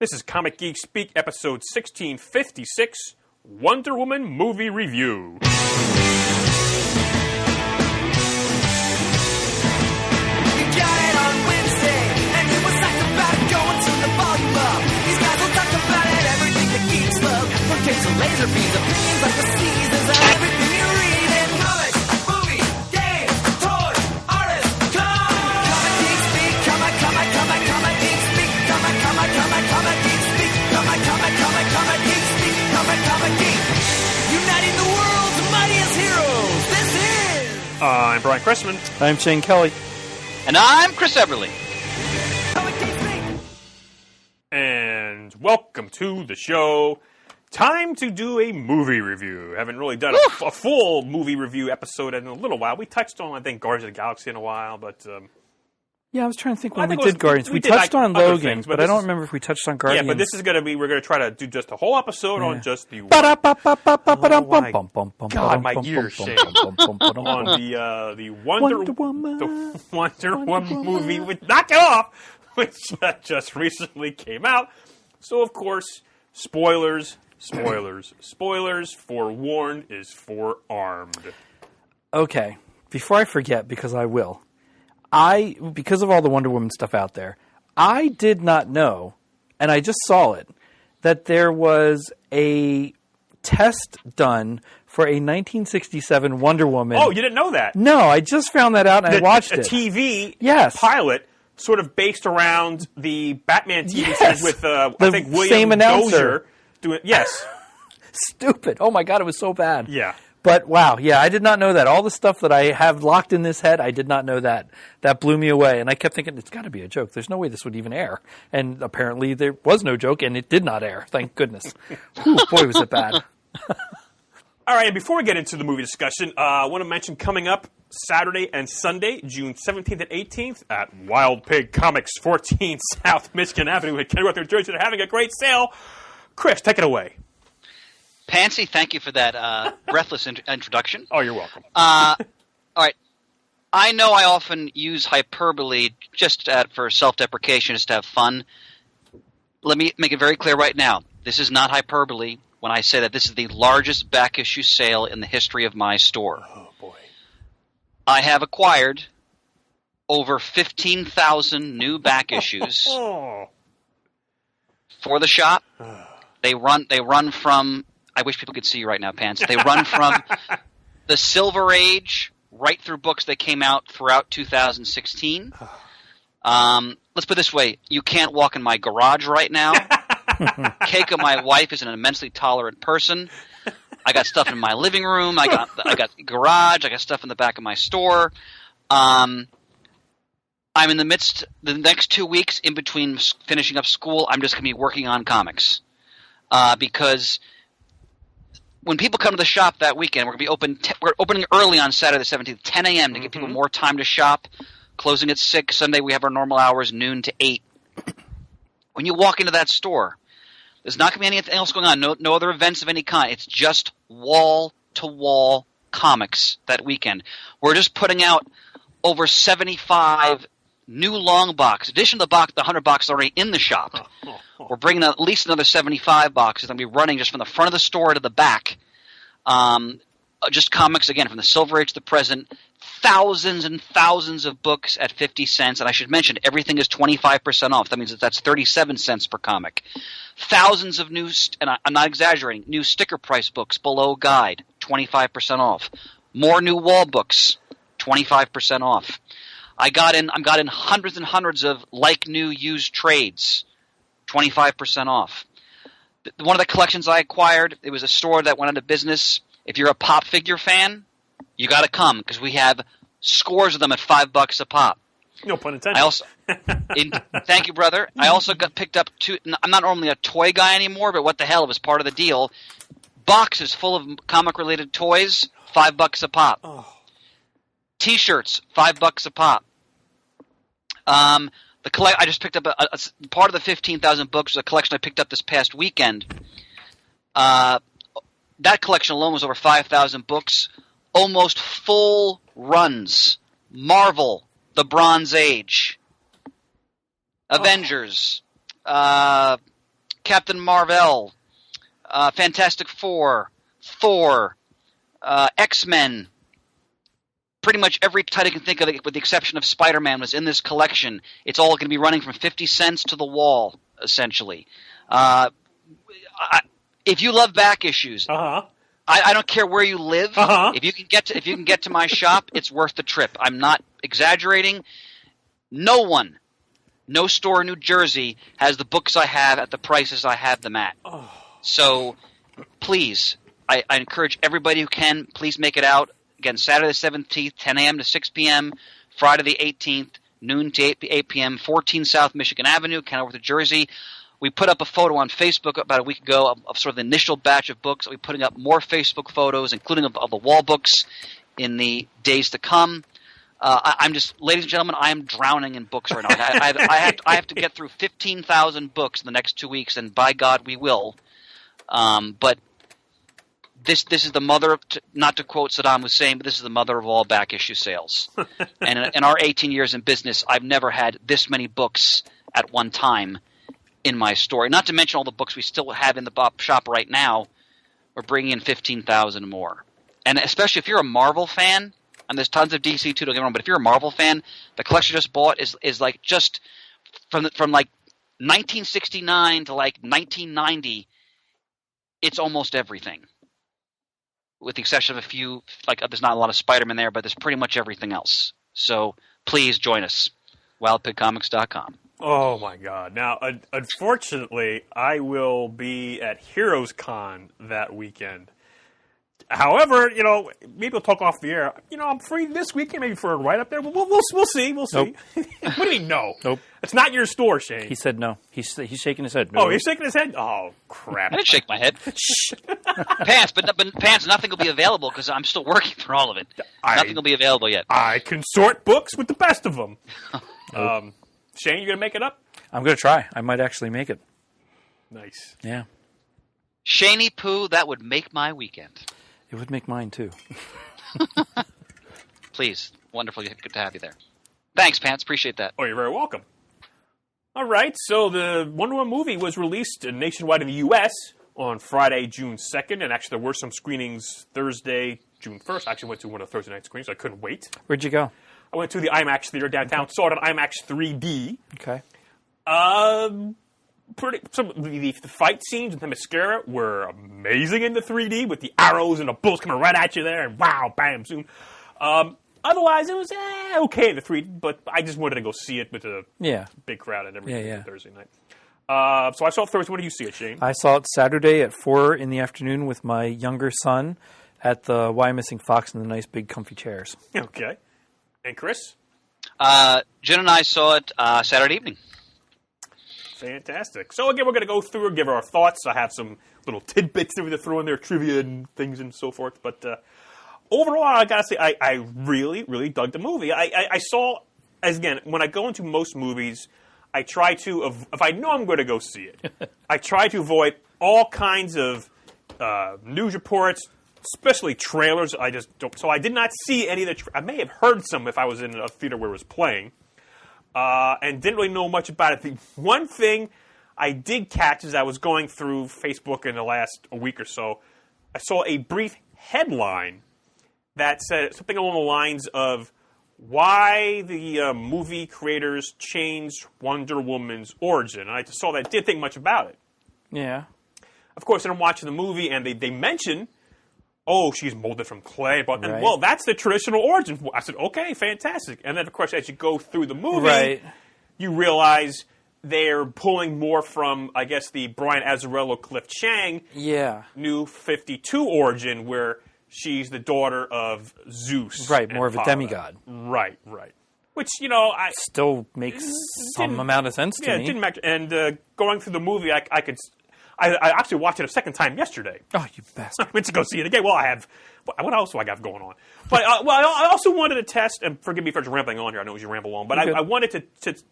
This is Comic Geeks Speak, episode 1656, Wonder Woman Movie Review. You got it on Wednesday, and you was psyched about it, going to the volume up. These guys will talk about it, everything that geeks love. From tapes to laser beams, opinions like the seasons, and everything you read in comics, movies, games, toys, artists, Comic Geeks Speak, Comic Geeks Speak, Comic Geeks Speak, Comic Geeks Speak, Comic Geeks. Uniting the world's mightiest heroes, this is... I'm Brian Cressman. I'm Shane Kelly. And I'm Chris Everly. Comic Geeks Speak. And welcome to the show. Time to do a movie review. Haven't really done a full movie review episode in a little while. We touched on, I think, Guardians of the Galaxy in a while, but... Yeah, I was trying to think Well, when I we think did Guardians. we We did, touched like, on other Logan, things, but but I this don't is- remember if we touched on Guardians. Yeah, but this is going to be, we're going to try to do just a whole episode on just the... God, my ears, Shane. On the Wonder Woman. The Wonder Woman movie, knock it off, which just recently came out. So, of course, spoilers. Forewarned is forearmed. Okay, before I forget, because I will, because of all the Wonder Woman stuff out there, I did not know, and I just saw it, that there was a test done for a 1967 Wonder Woman. Oh, you didn't know that? No, I just found that out and I watched a it. TV Yes. pilot sort of based around the Batman TV Yes. series with, I The think, William same announcer. Dozier doing. Yes. Stupid. Oh my God, it was so bad. Yeah. But wow, yeah, I did not know that. All the stuff that I have locked in this head, I did not know that. That blew me away. And I kept thinking, it's got to be a joke. There's no way this would even air. And apparently there was no joke, and it did not air. Thank goodness. Whew, boy, was it bad. All right, and before we get into the movie discussion, I want to mention coming up Saturday and Sunday, June 17th and 18th at Wild Pig Comics, 14 South Michigan Avenue in Kennewick, New Jersey. They're having a great sale. Chris, take it away. Pansy, thank you for that breathless introduction. Oh, you're welcome. All right. I know I often use hyperbole just for self-deprecation, just to have fun. Let me make it very clear right now. This is not hyperbole when I say that this is the largest back-issue sale in the history of my store. Oh, boy. I have acquired over 15,000 new back issues Oh. for the shop. They run from... I wish people could see you right now, Pants. They run from the Silver Age right through books that came out throughout 2016. Let's put it this way. You can't walk in my garage right now. Keiko, my wife, is an immensely tolerant person. I got stuff in my living room. I got garage. I got stuff in the back of my store. I'm in the midst, the next 2 weeks in between finishing up school, I'm just going to be working on comics. Because when people come to the shop that weekend, we're going to be we're opening early on Saturday the 17th, 10 a.m. to give people more time to shop. Closing at 6. Sunday we have our normal hours, noon to 8. When you walk into that store, there's not going to be anything else going on. No other events of any kind. It's just wall-to-wall comics that weekend. We're just putting out over 75 new long box. In addition to the 100 boxes already in the shop, we're bringing at least another 75 boxes. I'm going to be running just from the front of the store to the back. Just comics, again, from the Silver Age to the present. Thousands and thousands of books at 50 cents. And I should mention, everything is 25% off. That means that's 37 cents per comic. Thousands of new, and I'm not exaggerating, new sticker price books below guide, 25% off. More new wall books, 25% off. I got in hundreds and hundreds of like new used trades, 25% off. One of the collections I acquired, it was a store that went out of business. If you're a pop figure fan, you got to come because we have scores of them at $5 a pop. No pun intended. Thank you, brother. I also picked up two. I'm not normally a toy guy anymore, but what the hell? It was part of the deal. Boxes full of comic-related toys, $5 a pop. Oh. T-shirts, $5 a pop. I just picked up a part of the 15,000 books was a collection I picked up this past weekend. That collection alone was over 5,000 books, almost full runs. Marvel, The Bronze Age, Avengers, Captain Marvel, Fantastic Four, Thor, X-Men. Pretty much every title you can think of, with the exception of Spider-Man, was in this collection. It's all going to be running from 50 cents to the wall, essentially. If you love back issues, I don't care where you live. If you can get to my shop, it's worth the trip. I'm not exaggerating. No store in New Jersey has the books I have at the prices I have them at. So, please, I encourage everybody who can, please make it out. Again, Saturday the 17th, 10 a.m. to 6 p.m., Friday the 18th, noon to 8 p.m., 14 South Michigan Avenue, Kenilworth, New Jersey. We put up a photo on Facebook about a week ago of sort of the initial batch of books. We're putting up more Facebook photos, including of the wall books, in the days to come. I'm just, ladies and gentlemen, I am drowning in books right now. I have to get through 15,000 books in the next 2 weeks, and by God, we will. But this is the mother, not to quote Saddam Hussein, but this is the mother of all back issue sales. And in our 18 years in business, I've never had this many books at one time in my store. Not to mention all the books we still have in the shop right now. We're bringing in 15,000 more. And especially if you're a Marvel fan, and there's tons of DC too, don't get me wrong, but if you're a Marvel fan, the collection I just bought is like just from like 1969 to like 1990, it's almost everything. With the exception of a few, like there's not a lot of Spider-Man there, but there's pretty much everything else. So please join us. WildPigComics.com. Oh my God! Now, unfortunately, I will be at Heroes Con that weekend. However, maybe we'll talk off the air. I'm free this weekend, maybe for a ride up there. We'll see. We'll see. Nope. What do you mean, no? Nope. It's not your store, Shane. He said no. He's shaking his head. No. Oh, he's shaking his head? Oh, crap. I didn't shake my head. Pants, but Pants, nothing will be available because I'm still working for all of it. Nothing will be available yet. I can sort books with the best of them. Shane, you going to make it up? I'm going to try. I might actually make it. Nice. Yeah. Shaney Poo, that would make my weekend. It would make mine, too. Please. Wonderful. Good to have you there. Thanks, Pants. Appreciate that. Oh, you're very welcome. All right, so the Wonder Woman movie was released nationwide in the U.S. on Friday, June 2nd, and actually there were some screenings Thursday, June 1st. I actually went to one of the Thursday night screenings, so I couldn't wait. Where'd you go? I went to the IMAX theater downtown, saw it on IMAX 3D. Okay. The fight scenes with the mascara were amazing in the 3D with the arrows and the bullets coming right at you there, and wow, bam, zoom. Otherwise, it was okay in the 3D, but I just wanted to go see it with a big crowd and everything Thursday night. So I saw it Thursday. When did you see it, Shane? I saw it Saturday at 4 in the afternoon with my younger son at the Why Missing Fox in the nice big comfy chairs. Okay. And Chris? Jen and I saw it Saturday evening. Fantastic. So again, we're going to go through and give our thoughts. I have some little tidbits that we're going to throw in there, trivia and things and so forth. But overall, I got to say, I really, really dug the movie. I saw, as again, when I go into most movies, I try to, if I know I'm going to go see it, I try to avoid all kinds of news reports, especially trailers. I just don't. So I did not see any of the. I may have heard some if I was in a theater where it was playing, and didn't really know much about it. The one thing I did catch as I was going through Facebook in the last week or so, I saw a brief headline that said something along the lines of why the movie creators changed Wonder Woman's origin. And I just saw that. Didn't think much about it. Yeah. Of course, I'm watching the movie, and they mention, she's molded from clay. But Right. well, that's the traditional origin. I said, okay, fantastic. And then, of course, as you go through the movie, you realize they're pulling more from, I guess, the Brian Azzarello, Cliff Chang New 52 origin, where she's the daughter of Zeus. Right, and more of a Apollo. demigod. Right. Which, I Still makes some amount of sense to me. it didn't matter. And going through the movie, I actually watched it a second time yesterday. Oh, you bastard. I went to go see it again. Well, I have. What else do I got going on? But I also wanted to test, and forgive me for rambling on here. I know you ramble on, but I wanted to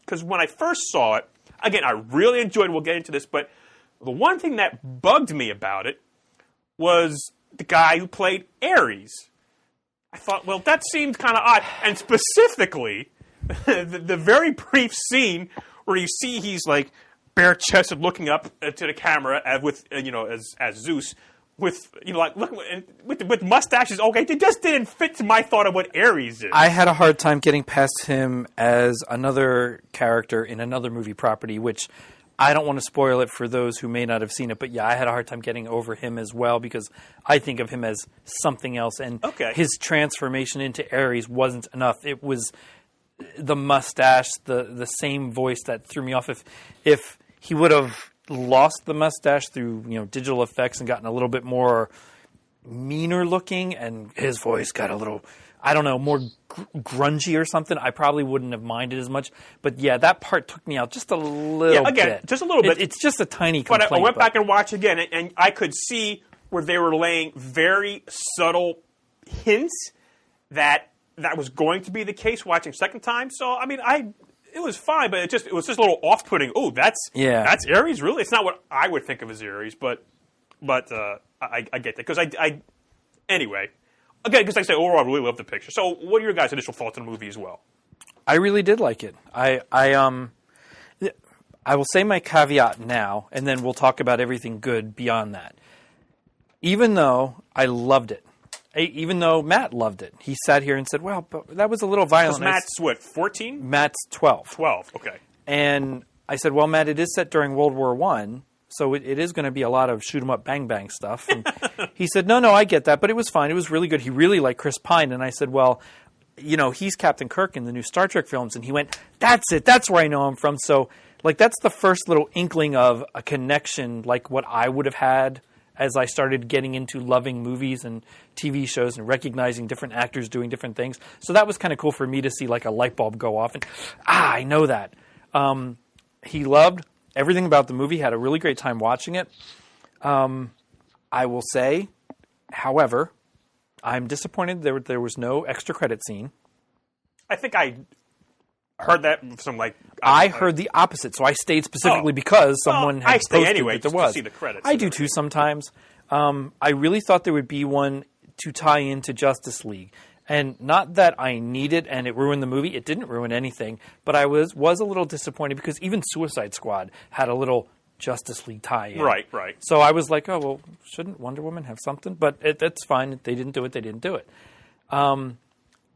because when I first saw it, again, I really enjoyed it. We'll get into this, but the one thing that bugged me about it was the guy who played Ares. I thought, well, that seemed kind of odd, and specifically the very brief scene where you see he's like bare chested, looking up to the camera with as Zeus. With like look with mustaches, okay, it just didn't fit to my thought of what Ares is. I had a hard time getting past him as another character in another movie property, which I don't want to spoil it for those who may not have seen it. But yeah, I had a hard time getting over him as well because I think of him as something else, and his transformation into Ares wasn't enough. It was the mustache, the same voice that threw me off. If he would have lost the mustache through digital effects and gotten a little bit more meaner looking, and his voice got a little, I don't know, more grungy or something, I probably wouldn't have minded as much. But yeah, that part took me out just a little bit. Just a little bit. It's just a tiny complaint. But I went back and watched again, and I could see where they were laying very subtle hints that was going to be the case watching second time. So I mean, it was fine, but it was just a little off-putting. Oh, that's Ares, really? It's not what I would think of as Ares, but I get that because anyway. Again, because like I say, overall, I really love the picture. So, what are your guys' initial thoughts on the movie as well? I really did like it. I will say my caveat now, and then we'll talk about everything good beyond that. Even though I loved it, even though Matt loved it, he sat here and said, "Well, but that was a little violent." Because Matt's what, 14? Matt's 12. 12, okay. And I said, "Well, Matt, it is set during World War I, so it is going to be a lot of shoot 'em up, bang bang stuff." And he said, "No, I get that, but it was fine. It was really good." He really liked Chris Pine, and I said, "Well, he's Captain Kirk in the new Star Trek films," and he went, "That's it. That's where I know him from." So, like, that's the first little inkling of a connection, like what I would have had as I started getting into loving movies and TV shows and recognizing different actors doing different things. So that was kind of cool for me to see like a light bulb go off. And, I know that. He loved everything about the movie, had a really great time watching it. I will say, however, I'm disappointed there was no extra credit scene. I think I heard that from like... I heard the opposite, so I stayed specifically because someone had posted anyway that there was. To see the credits. I do too sometimes. I really thought there would be one to tie into Justice League. And not that I need it and it ruined the movie. It didn't ruin anything. But I was a little disappointed because even Suicide Squad had a little Justice League tie-in. Right. So I was like, oh, well, shouldn't Wonder Woman have something? But that's fine. They didn't do it.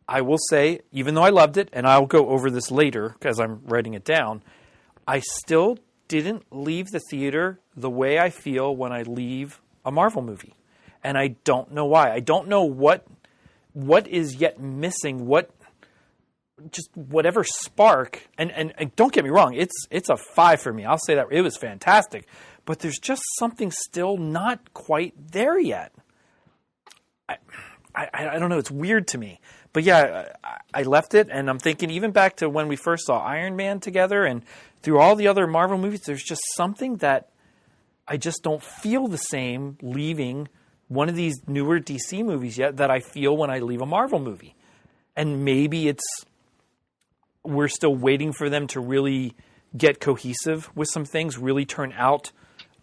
I will say, even though I loved it, and I'll go over this later because I'm writing it down, I still didn't leave the theater the way I feel when I leave a Marvel movie. And I don't know why. I don't know what is yet missing, whatever spark. And don't get me wrong, it's a 5 for me. I'll say that. It was fantastic. But there's just something still not quite there yet. I don't know. It's weird to me. But yeah, I left it, and I'm thinking even back to when we first saw Iron Man together and through all the other Marvel movies, there's just something that I just don't feel the same leaving one of these newer DC movies yet that I feel when I leave a Marvel movie. And maybe we're still waiting for them to really get cohesive with some things, really turn out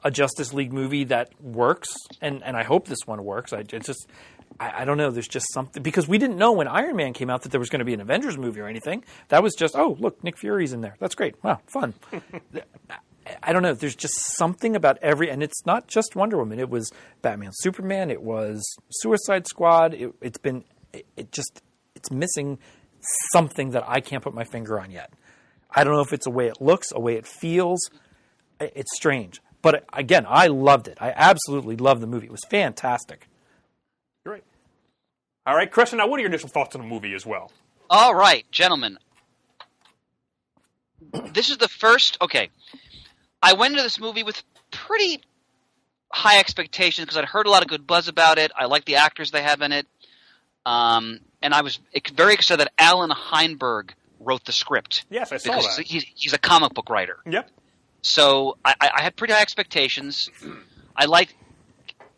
a Justice League movie that works. And I hope this one works. I don't know. There's just something, because we didn't know when Iron Man came out that there was going to be an Avengers movie or anything. That was just, oh, look, Nick Fury's in there. That's great. Wow, fun. I don't know. There's just something about and it's not just Wonder Woman. It was Batman, Superman. It was Suicide Squad. It's missing something that I can't put my finger on yet. I don't know if it's a way it looks, a way it feels. It's strange. But again, I loved it. I absolutely loved the movie. It was fantastic. Great. All right, Chris, now what are your initial thoughts on the movie as well? All right, gentlemen. This is the first... Okay. I went into this movie with pretty high expectations because I'd heard a lot of good buzz about it. I like the actors they have in it. And I was very excited that Alan Heinberg wrote the script. Yes, I saw that. Because he's a comic book writer. Yep. So I had pretty high expectations.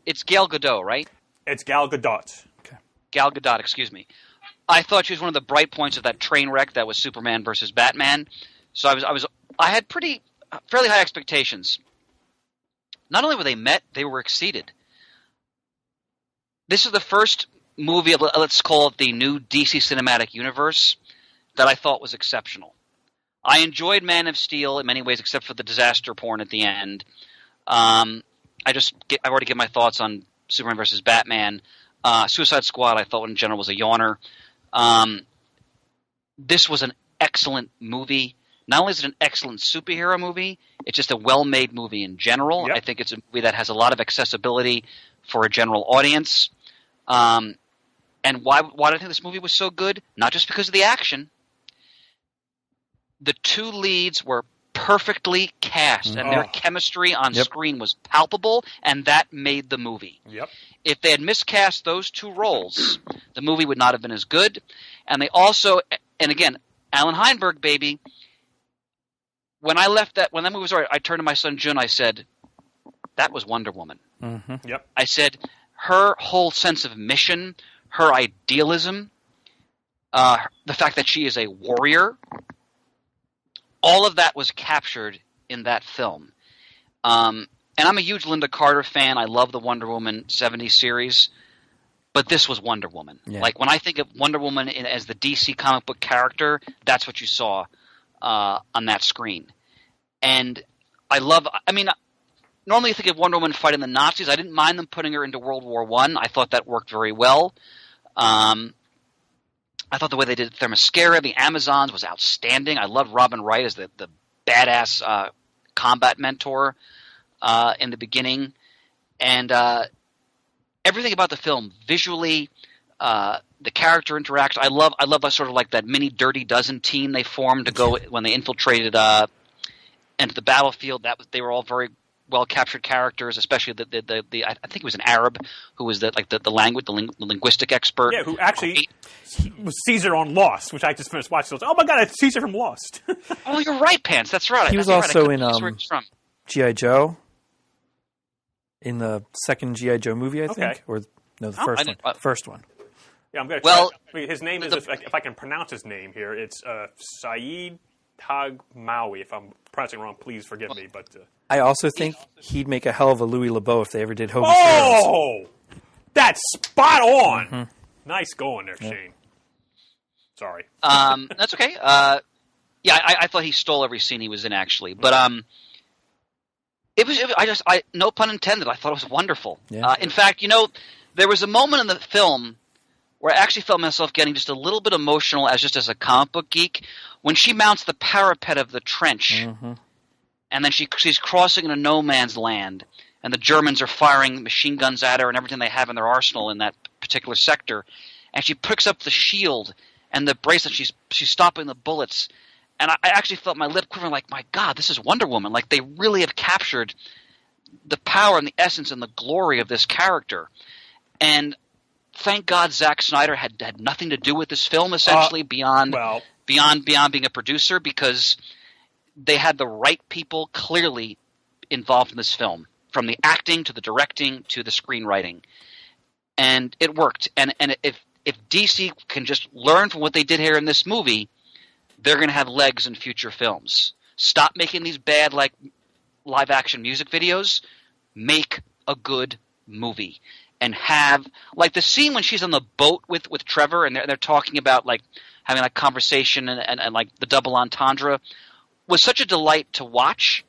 It's Gal Gadot, right? It's Gal Gadot. Okay. Gal Gadot, excuse me. I thought she was one of the bright points of that train wreck that was Superman versus Batman. So I had fairly high expectations. Not only were they met, they were exceeded. This is the first movie, let's call it the new DC Cinematic Universe, that I thought was exceptional. I enjoyed Man of Steel in many ways, except for the disaster porn at the end. I've already given my thoughts on Superman versus Batman. Suicide Squad, I thought in general was a yawner. This was an excellent movie. Not only is it an excellent superhero movie, it's just a well-made movie in general. Yep. I think it's a movie that has a lot of accessibility for a general audience. And why do I think this movie was so good? Not just because of the action. The two leads were perfectly cast, and their chemistry on screen was palpable, and that made the movie. Yep. If they had miscast those two roles, the movie would not have been as good. And they also, and again, Alan Heinberg, baby. When that movie was over, I turned to my son Jun. I said, "That was Wonder Woman." Mm-hmm. Yep. I said, her whole sense of mission, her idealism, the fact that she is a warrior, all of that was captured in that film. And I'm a huge Linda Carter fan. I love the Wonder Woman 70s series. But this was Wonder Woman. Yeah. Like, when I think of Wonder Woman as the DC comic book character, that's what you saw on that screen. And normally you think of Wonder Woman fighting the Nazis. I didn't mind them putting her into World War I. I thought that worked very well. I thought the way they did Themyscira, the Amazons, was outstanding. I loved Robin Wright as the badass combat mentor in the beginning. And everything about the film, visually, the character interaction. I love sort of like that mini Dirty Dozen team they formed to go when they infiltrated into the battlefield. They were all very well captured characters, especially the I think he was an Arab who was the linguistic expert. Yeah, who actually was Caesar on Lost, which I just finished watching. So, oh my God, it's Caesar from Lost. Oh, you're right, Pants. That's right. He was You're also right. in G.I. Joe. In the second G.I. Joe movie, I think, Okay. or no, the first one. The first one. Yeah, I'm going to Well, try. His name is, if I can pronounce his name here, it's Saeed Tagmawi. If I'm pronouncing it wrong, please forgive me. But I also think he'd make a hell of a Louis LeBeau if they ever did Hobie Sparrows. oh, that's spot on. Mm-hmm. Nice going there, Shane. Sorry. That's okay. Yeah, I thought he stole every scene he was in, actually, but no pun intended. I thought it was wonderful. Yeah. In fact, there was a moment in the film where I actually felt myself getting just a little bit emotional as a comic book geek when she mounts the parapet of the trench, and then she's crossing into no man's land, and the Germans are firing machine guns at her and everything they have in their arsenal in that particular sector, and she picks up the shield and the bracelet. She's stopping the bullets. And I actually felt my lip quivering like, my God, this is Wonder Woman. Like, they really have captured the power and the essence and the glory of this character. And thank God Zack Snyder had nothing to do with this film, essentially, beyond being a producer, because they had the right people clearly involved in this film, from the acting to the directing to the screenwriting. And it worked. And if DC can just learn from what they did here in this movie, they're going to have legs in future films. Stop making these bad, live-action music videos. Make a good movie. And have, the scene when she's on the boat with Trevor, and they're talking about, having a conversation and the double entendre, was such a delight to watch,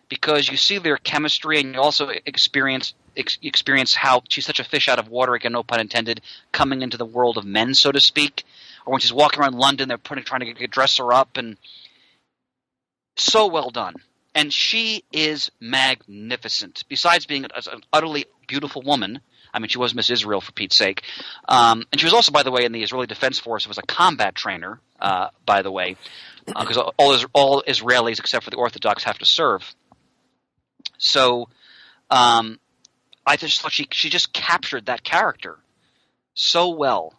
because you see their chemistry, and you also experience how she's such a fish out of water, again, no pun intended, coming into the world of men, so to speak. Or when she's walking around London, they're trying to dress her up, and so well done. And she is magnificent. Besides being an utterly beautiful woman, I mean, she was Miss Israel, for Pete's sake, and she was also, by the way, in the Israeli Defense Force. Was a combat trainer, by the way, because all Israelis except for the Orthodox have to serve. So, I just thought she just captured that character so well.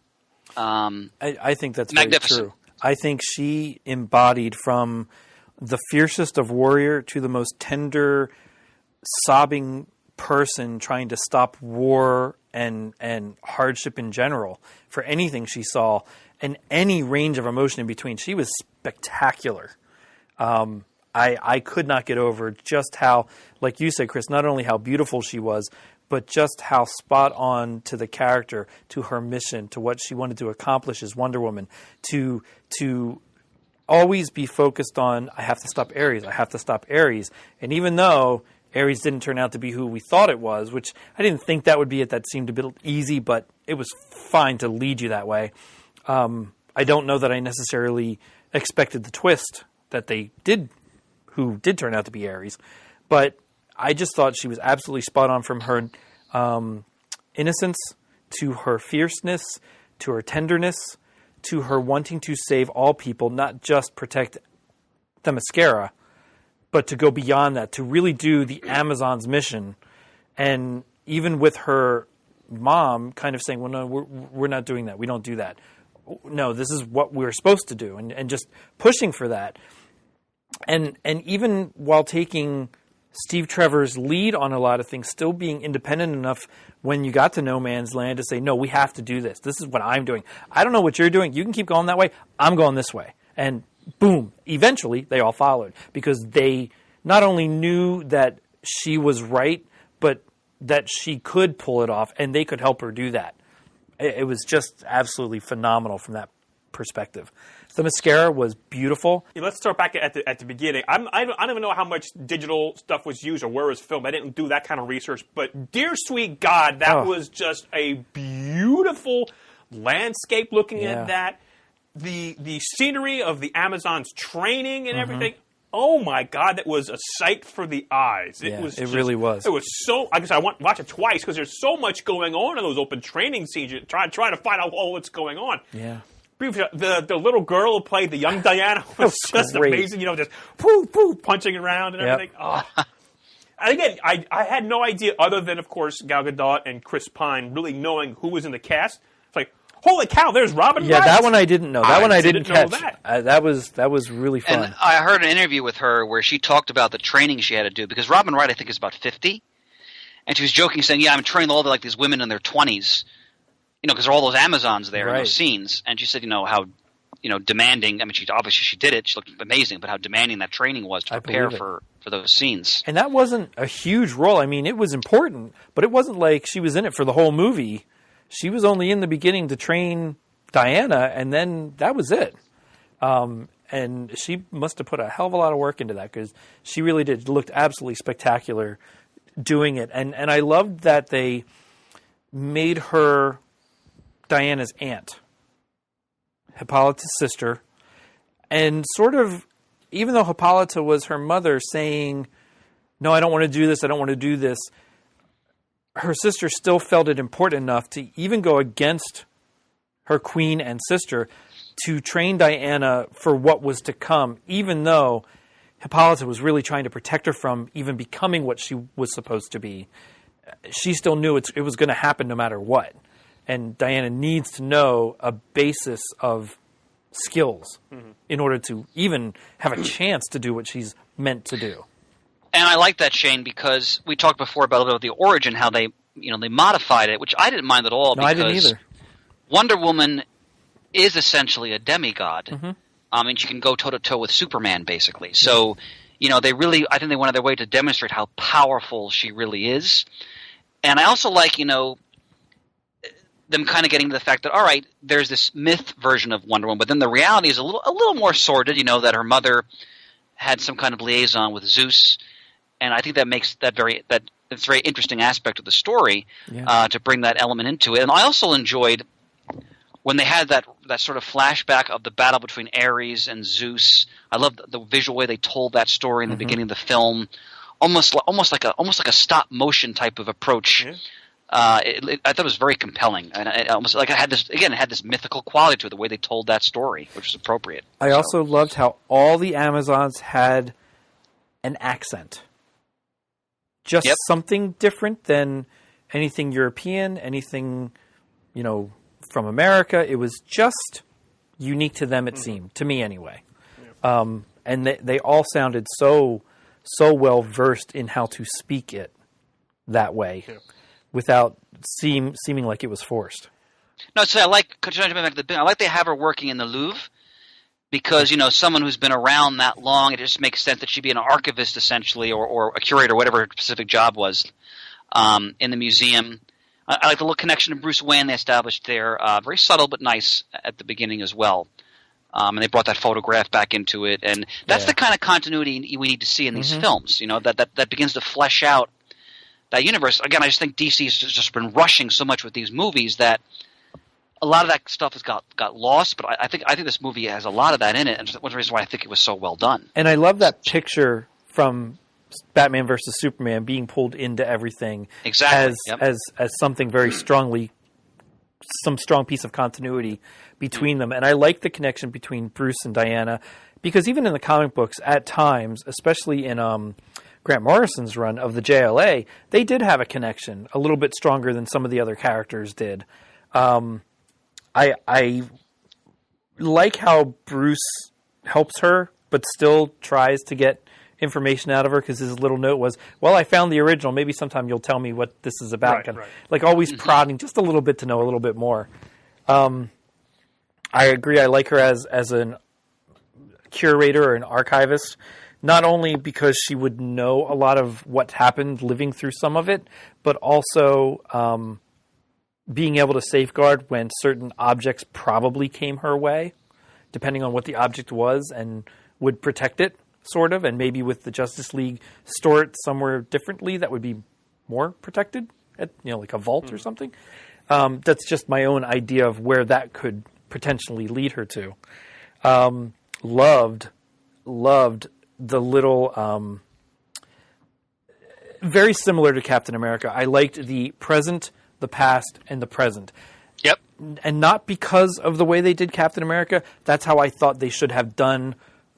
I think that's very magnificent. true. I think she embodied from the fiercest of warrior to the most tender, sobbing person trying to stop war and hardship in general for anything she saw, and any range of emotion in between. She was spectacular. I could not get over just how, like you said, Chris, not only how beautiful she was, but just how spot on to the character, to her mission, to what she wanted to accomplish as Wonder Woman, to always be focused on, I have to stop Ares, I have to stop Ares. And even though Ares didn't turn out to be who we thought it was, which I didn't think that would be it, that seemed a bit easy, but it was fine to lead you that way. I don't know that I necessarily expected the twist that they did, who did turn out to be Ares. But I just thought she was absolutely spot on, from her innocence to her fierceness to her tenderness to her wanting to save all people, not just protect the Mascara, but to go beyond that, to really do the Amazon's mission. And even with her mom kind of saying, well, no, we're not doing that. We don't do that. No, this is what we're supposed to do. And just pushing for that. And even while taking Steve Trevor's lead on a lot of things, still being independent enough when you got to No Man's Land to say, no, we have to do this. This is what I'm doing. I don't know what you're doing. You can keep going that way. I'm going this way. And boom, eventually they all followed, because they not only knew that she was right, but that she could pull it off, and they could help her do that. It was just absolutely phenomenal from that perspective. The Mascara was beautiful. Yeah, let's start back at the beginning. I don't even know how much digital stuff was used or where it was filmed. I didn't do that kind of research. But dear sweet God, that was just a beautiful landscape looking at that. The scenery of the Amazon's training and everything. Oh my God, that was a sight for the eyes. It really was. It was so. I guess I want to watch it twice, because there's so much going on in those open training scenes. You try to find out all what's going on. Yeah. The little girl who played the young Diana was just great. Amazing. Just poof, poof, punching around and everything. Oh. And again, I had no idea, other than, of course, Gal Gadot and Chris Pine, really knowing who was in the cast. It's like, holy cow, there's Robin Wright. Yeah, that one I didn't know. That one I didn't catch. That was really fun. And I heard an interview with her where she talked about the training she had to do, because Robin Wright, I think, is about 50. And she was joking, saying, yeah, I'm training all these women in their 20s. Because there are all those Amazons there in those scenes. And she said, how, demanding. I mean, she did it. She looked amazing, but how demanding that training was to prepare for those scenes. And that wasn't a huge role. I mean, it was important, but it wasn't like she was in it for the whole movie. She was only in the beginning to train Diana, and then that was it. And she must have put a hell of a lot of work into that, because she really did. It looked absolutely spectacular doing it. And I loved that they made her Diana's aunt, Hippolyta's sister, and sort of, even though Hippolyta was her mother saying, no, I don't want to do this, I don't want to do this, her sister still felt it important enough to even go against her queen and sister to train Diana for what was to come, even though Hippolyta was really trying to protect her from even becoming what she was supposed to be. She still knew it was going to happen no matter what. And Diana needs to know a basis of skills in order to even have a chance to do what she's meant to do. And I like that, Shane, because we talked before about the origin, how they modified it, which I didn't mind at all. No, I didn't either. Wonder Woman is essentially a demigod. And she can go toe-to-toe with Superman, basically. So, I think they went out of their way to demonstrate how powerful she really is. And I also like, them kind of getting to the fact that, all right, there's this myth version of Wonder Woman, but then the reality is a little more sordid, that her mother had some kind of liaison with Zeus. And I think that makes it's a very interesting aspect of the story to bring that element into it. And I also enjoyed when they had that sort of flashback of the battle between Ares and Zeus. I love the visual way they told that story in the beginning of the film, almost like a stop motion type of approach. Yeah. I thought it was very compelling, and it almost like it had this mythical quality to it, the way they told that story, which was appropriate. I also loved how all the Amazons had an accent. Just something different than anything European, anything, from America. It was just unique to them, it seemed, to me anyway. And they all sounded so well versed in how to speak it that way, without seeming like it was forced. No, so I like they have her working in the Louvre, because someone who's been around that long, it just makes sense that she'd be an archivist essentially, or a curator, whatever her specific job was, in the museum. I like the little connection to Bruce Wayne they established there, very subtle but nice at the beginning as well. And they brought that photograph back into it, and that's the kind of continuity we need to see in these films. That begins to flesh out that universe. Again, I just think DC has just been rushing so much with these movies that a lot of that stuff has got lost. But I think this movie has a lot of that in it, and that's one of the reasons why I think it was so well done. And I love that picture from Batman versus Superman being pulled into everything exactly as something very strongly, some strong piece of continuity between them. And I like the connection between Bruce and Diana, because even in the comic books at times, especially in Grant Morrison's run of the JLA, they did have a connection a little bit stronger than some of the other characters did. I like how Bruce helps her but still tries to get information out of her, because his little note was, well, I found the original, maybe sometime you'll tell me what this is about. Right. Like always prodding just a little bit to know a little bit more. I agree. I like her as an curator or an archivist, not only because she would know a lot of what happened living through some of it, but also being able to safeguard when certain objects probably came her way, depending on what the object was, and would protect it, sort of, and maybe with the Justice League store it somewhere differently that would be more protected, like a vault or something. That's just my own idea of where that could potentially lead her to. Loved the little, very similar to Captain America. I liked the present, the past, and the present. Yep. And not because of the way they did Captain America. That's how I thought they should have done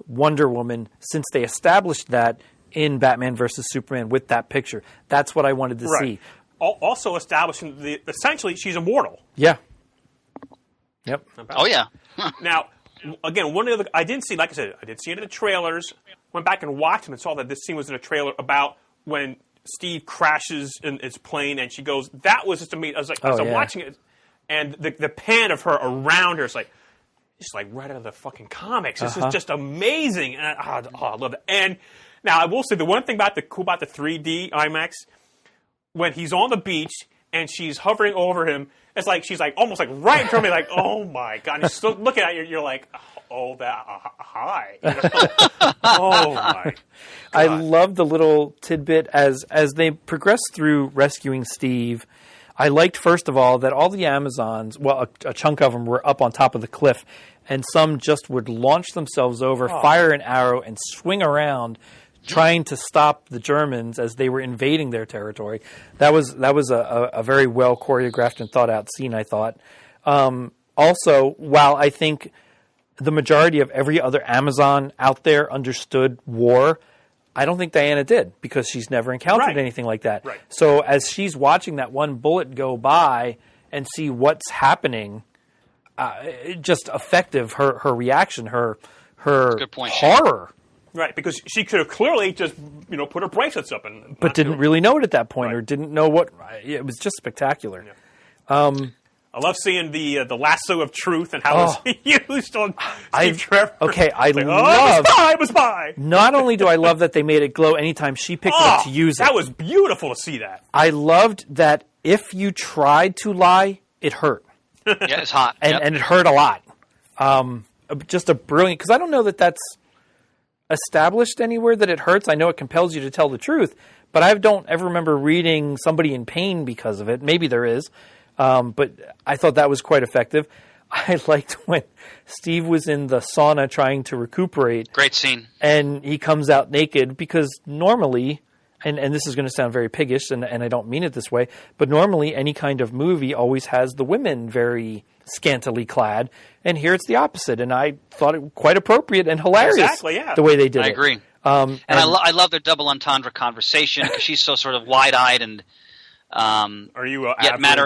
Wonder Woman, since they established that in Batman versus Superman with that picture. That's what I wanted to see. Also establishing essentially she's immortal. Yeah. Yep. Oh, yeah. Now, again, one of the I didn't see, like I said, I did see it in the trailers. Went back and watched them and saw that this scene was in a trailer about when Steve crashes in his plane, and she goes, that was just amazing. I was like, as I'm watching it, and the pan of her around her is like, it's like right out of the fucking comics. This is just amazing. And I love it. And now I will say the one thing cool about the 3D IMAX, when he's on the beach and she's hovering over him, it's like she's like almost like right in front of me, like, oh my god! And you're still looking at you, you're like, oh that hi. Oh my god. I love the little tidbit as they progress through rescuing Steve. I liked, first of all, that all the Amazons, well, a chunk of them were up on top of the cliff, and some just would launch themselves over, fire an arrow, and swing around, trying to stop the Germans as they were invading their territory. That was a very well choreographed and thought out scene, I thought. Also, while I think the majority of every other Amazon out there understood war, I don't think Diana did, because she's never encountered anything like that. Right. So as she's watching that one bullet go by and see what's happening, just effective, her reaction, her Good point, horror. Right, because she could have clearly just put her bracelets up But didn't really know it at that point, or didn't know what. It was just spectacular. Yeah. I love seeing the lasso of truth and how it's used on Steve Trevor. Okay, I like, love. It was by. Not only do I love that they made it glow anytime she picked it up to use it. That was beautiful to see that. I loved that if you tried to lie, it hurt. Yeah, it's hot. And it hurt a lot. Just a brilliant, because I don't know that that's established anywhere that it hurts. I know it compels you to tell the truth, but I don't ever remember reading somebody in pain because of it. Maybe there is. But I thought that was quite effective. I liked when Steve was in the sauna trying to recuperate. Great scene. And he comes out naked, because normally, and this is going to sound very piggish, and I don't mean it this way, but normally any kind of movie always has the women very scantily clad, and here it's the opposite. And I thought it quite appropriate and hilarious, exactly, yeah. the way they did it. I agree. And I love their double entendre conversation, because she's so sort of wide-eyed and are you yet matter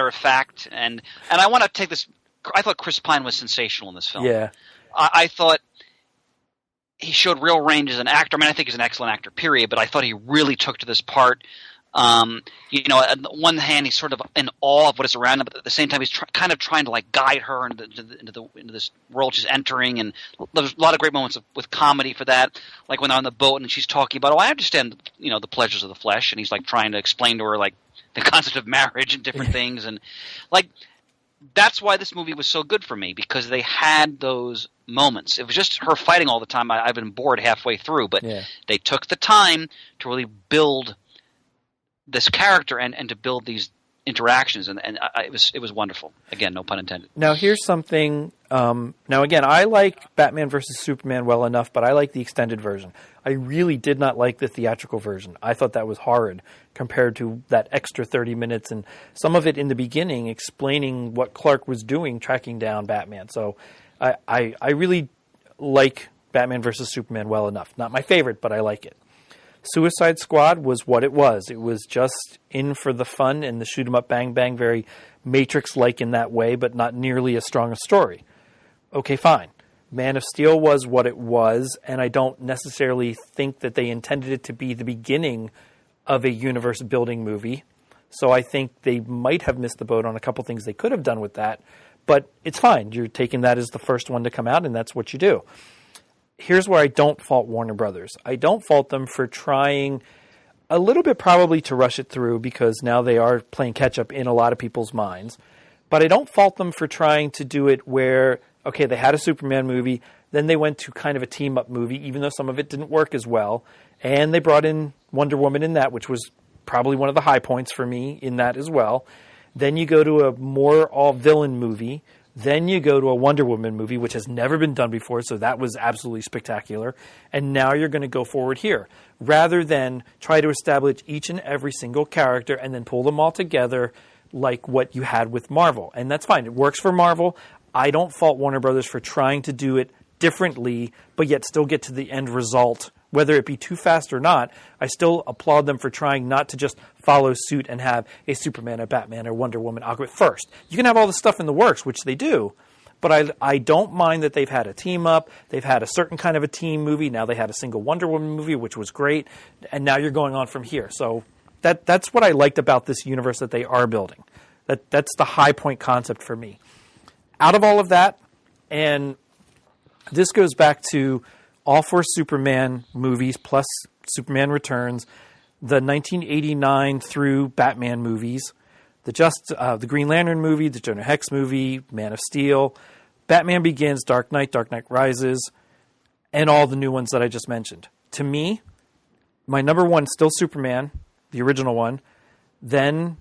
of fact, and I want to take this. I thought Chris Pine was sensational in this film. Yeah, I thought he showed real range as an actor. I mean, I think he's an excellent actor, period. But I thought he really took to this part. On the one hand, he's sort of in awe of what is around him, but at the same time, he's kind of trying to like guide her into this world she's entering. And there's a lot of great moments with comedy for that, like when they're on the boat and she's talking about, I understand, the pleasures of the flesh, and he's like trying to explain to her like the concept of marriage and different things, and like that's why this movie was so good for me, because they had those moments. It was just her fighting all the time. I've been bored halfway through, but they took the time to really build this character and to build these interactions, and it was wonderful. Again, no pun intended. Now, here's something. Now, again, I like Batman versus Superman well enough, but I like the extended version. I really did not like the theatrical version. I thought that was horrid compared to that extra 30 minutes and some of it in the beginning explaining what Clark was doing, tracking down Batman. So I really like Batman versus Superman well enough. Not my favorite, but I like it. Suicide Squad was what it was. It was just in for the fun and the shoot 'em up bang bang, very Matrix-like in that way, but not nearly as strong a story. Okay, fine. Man of Steel was what it was, and I don't necessarily think that they intended it to be the beginning of a universe-building movie. So I think they might have missed the boat on a couple things they could have done with that, but it's fine. You're taking that as the first one to come out, and that's what you do. Here's where I don't fault Warner Brothers. I don't fault them for trying a little bit probably to rush it through because now they are playing catch-up in a lot of people's minds. But I don't fault them for trying to do it where, okay, they had a Superman movie, then they went to kind of a team-up movie, even though some of it didn't work as well. And they brought in Wonder Woman in that, which was probably one of the high points for me in that as well. Then you go to a more all-villain movie. Then you go to a Wonder Woman movie, which has never been done before, so that was absolutely spectacular. And now you're going to go forward here. Rather than try to establish each and every single character and then pull them all together like what you had with Marvel. And that's fine. It works for Marvel. I don't fault Warner Brothers for trying to do it differently, but yet still get to the end result. Whether it be too fast or not, I still applaud them for trying not to just follow suit and have a Superman, a Batman, or Wonder Woman Aquaman first. You can have all the stuff in the works, which they do, but I don't mind that they've had a team-up, they've had a certain kind of a team movie, now they had a single Wonder Woman movie, which was great, and now you're going on from here. So that's what I liked about this universe that they are building. That's the high point concept for me. Out of all of that, and this goes back to all four Superman movies plus Superman Returns, the 1989 through Batman movies, the Green Lantern movie, the Jonah Hex movie, Man of Steel, Batman Begins, Dark Knight Rises, and all the new ones that I just mentioned. To me, my number one is still Superman, the original one, then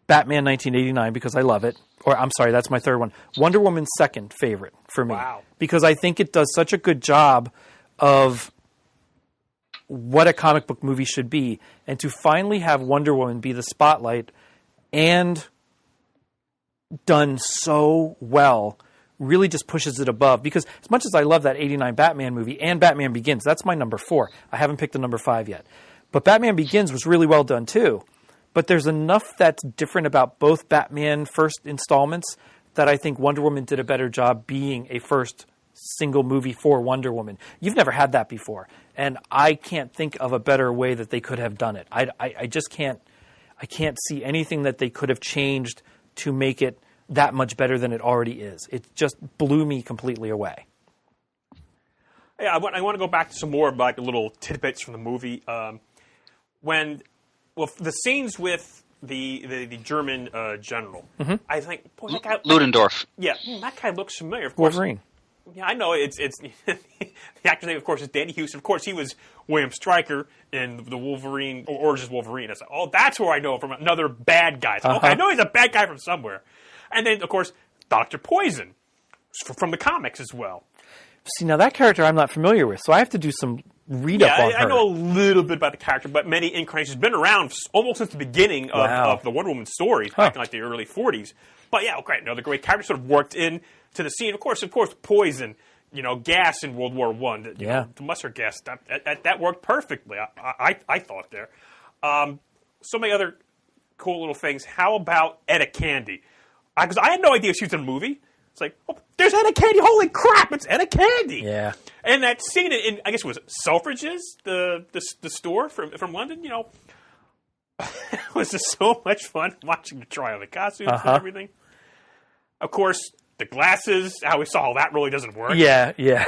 Batman 1989 because I love it. Or I'm sorry, that's my third one. Wonder Woman's second favorite for me. Wow. Because I think it does such a good job of what a comic book movie should be. And to finally have Wonder Woman be the spotlight and done so well really just pushes it above. Because as much as I love that 89 Batman movie and Batman Begins, that's my number 4. I haven't picked a number 5 yet. But Batman Begins was really well done too. But there's enough that's different about both Batman first installments that I think Wonder Woman did a better job being a first single movie for Wonder Woman. You've never had that before. And I can't think of a better way that they could have done it. I just can't. I can't see anything that they could have changed to make it that much better than it already is. It just blew me completely away. Yeah, I want to go back to some more like little tidbits from the movie. The scenes with the German general, I think, boy, that guy, Ludendorff. Yeah, that guy looks familiar. Of course, Wolverine. Yeah, I know. It's the actor's name, of course, is Danny Houston. Of course, he was William Stryker in the Wolverine, or just Wolverine. I said, oh, that's where I know him from, another bad guy. So, okay, I know he's a bad guy from somewhere. And then, of course, Dr. Poison from the comics as well. See, now that character I'm not familiar with, so I have to do some read-up on her. I know a little bit about the character, but many incarnations. Been around almost since the beginning of the Wonder Woman stories, back in like the early 40s. But yeah, great. Another great character sort of worked in to the scene. Of course, Poison, gas in World War I. The mustard gas, that worked perfectly, I thought there. So many other cool little things. How about Etta Candy? Because I had no idea she was in a movie. It's like, oh, there's Etta Candy. Holy crap, it's Etta Candy. Yeah. And that scene in I guess it was Selfridges, the store from London, it was just so much fun watching the trial of the costumes and everything. Of course, the glasses, how we saw how that really doesn't work. Yeah.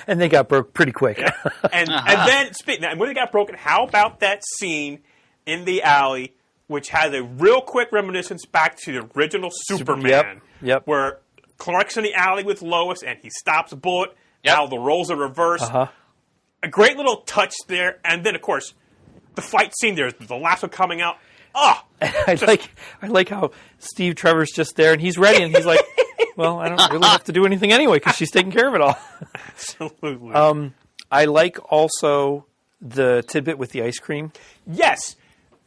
And they got broke pretty quick. Yeah. And then, when they got broken, how about that scene in the alley which has a real quick reminiscence back to the original Superman. Yep. Where Clark's in the alley with Lois, and he stops a bullet. Yep. Now the roles are reversed. Uh-huh. A great little touch there. And then, of course, the fight scene, there's the lasso coming out. Oh! I like how Steve Trevor's just there, and he's ready, and he's like, well, I don't really have to do anything anyway, because she's taking care of it all. Absolutely. I like also the tidbit with the ice cream Yes.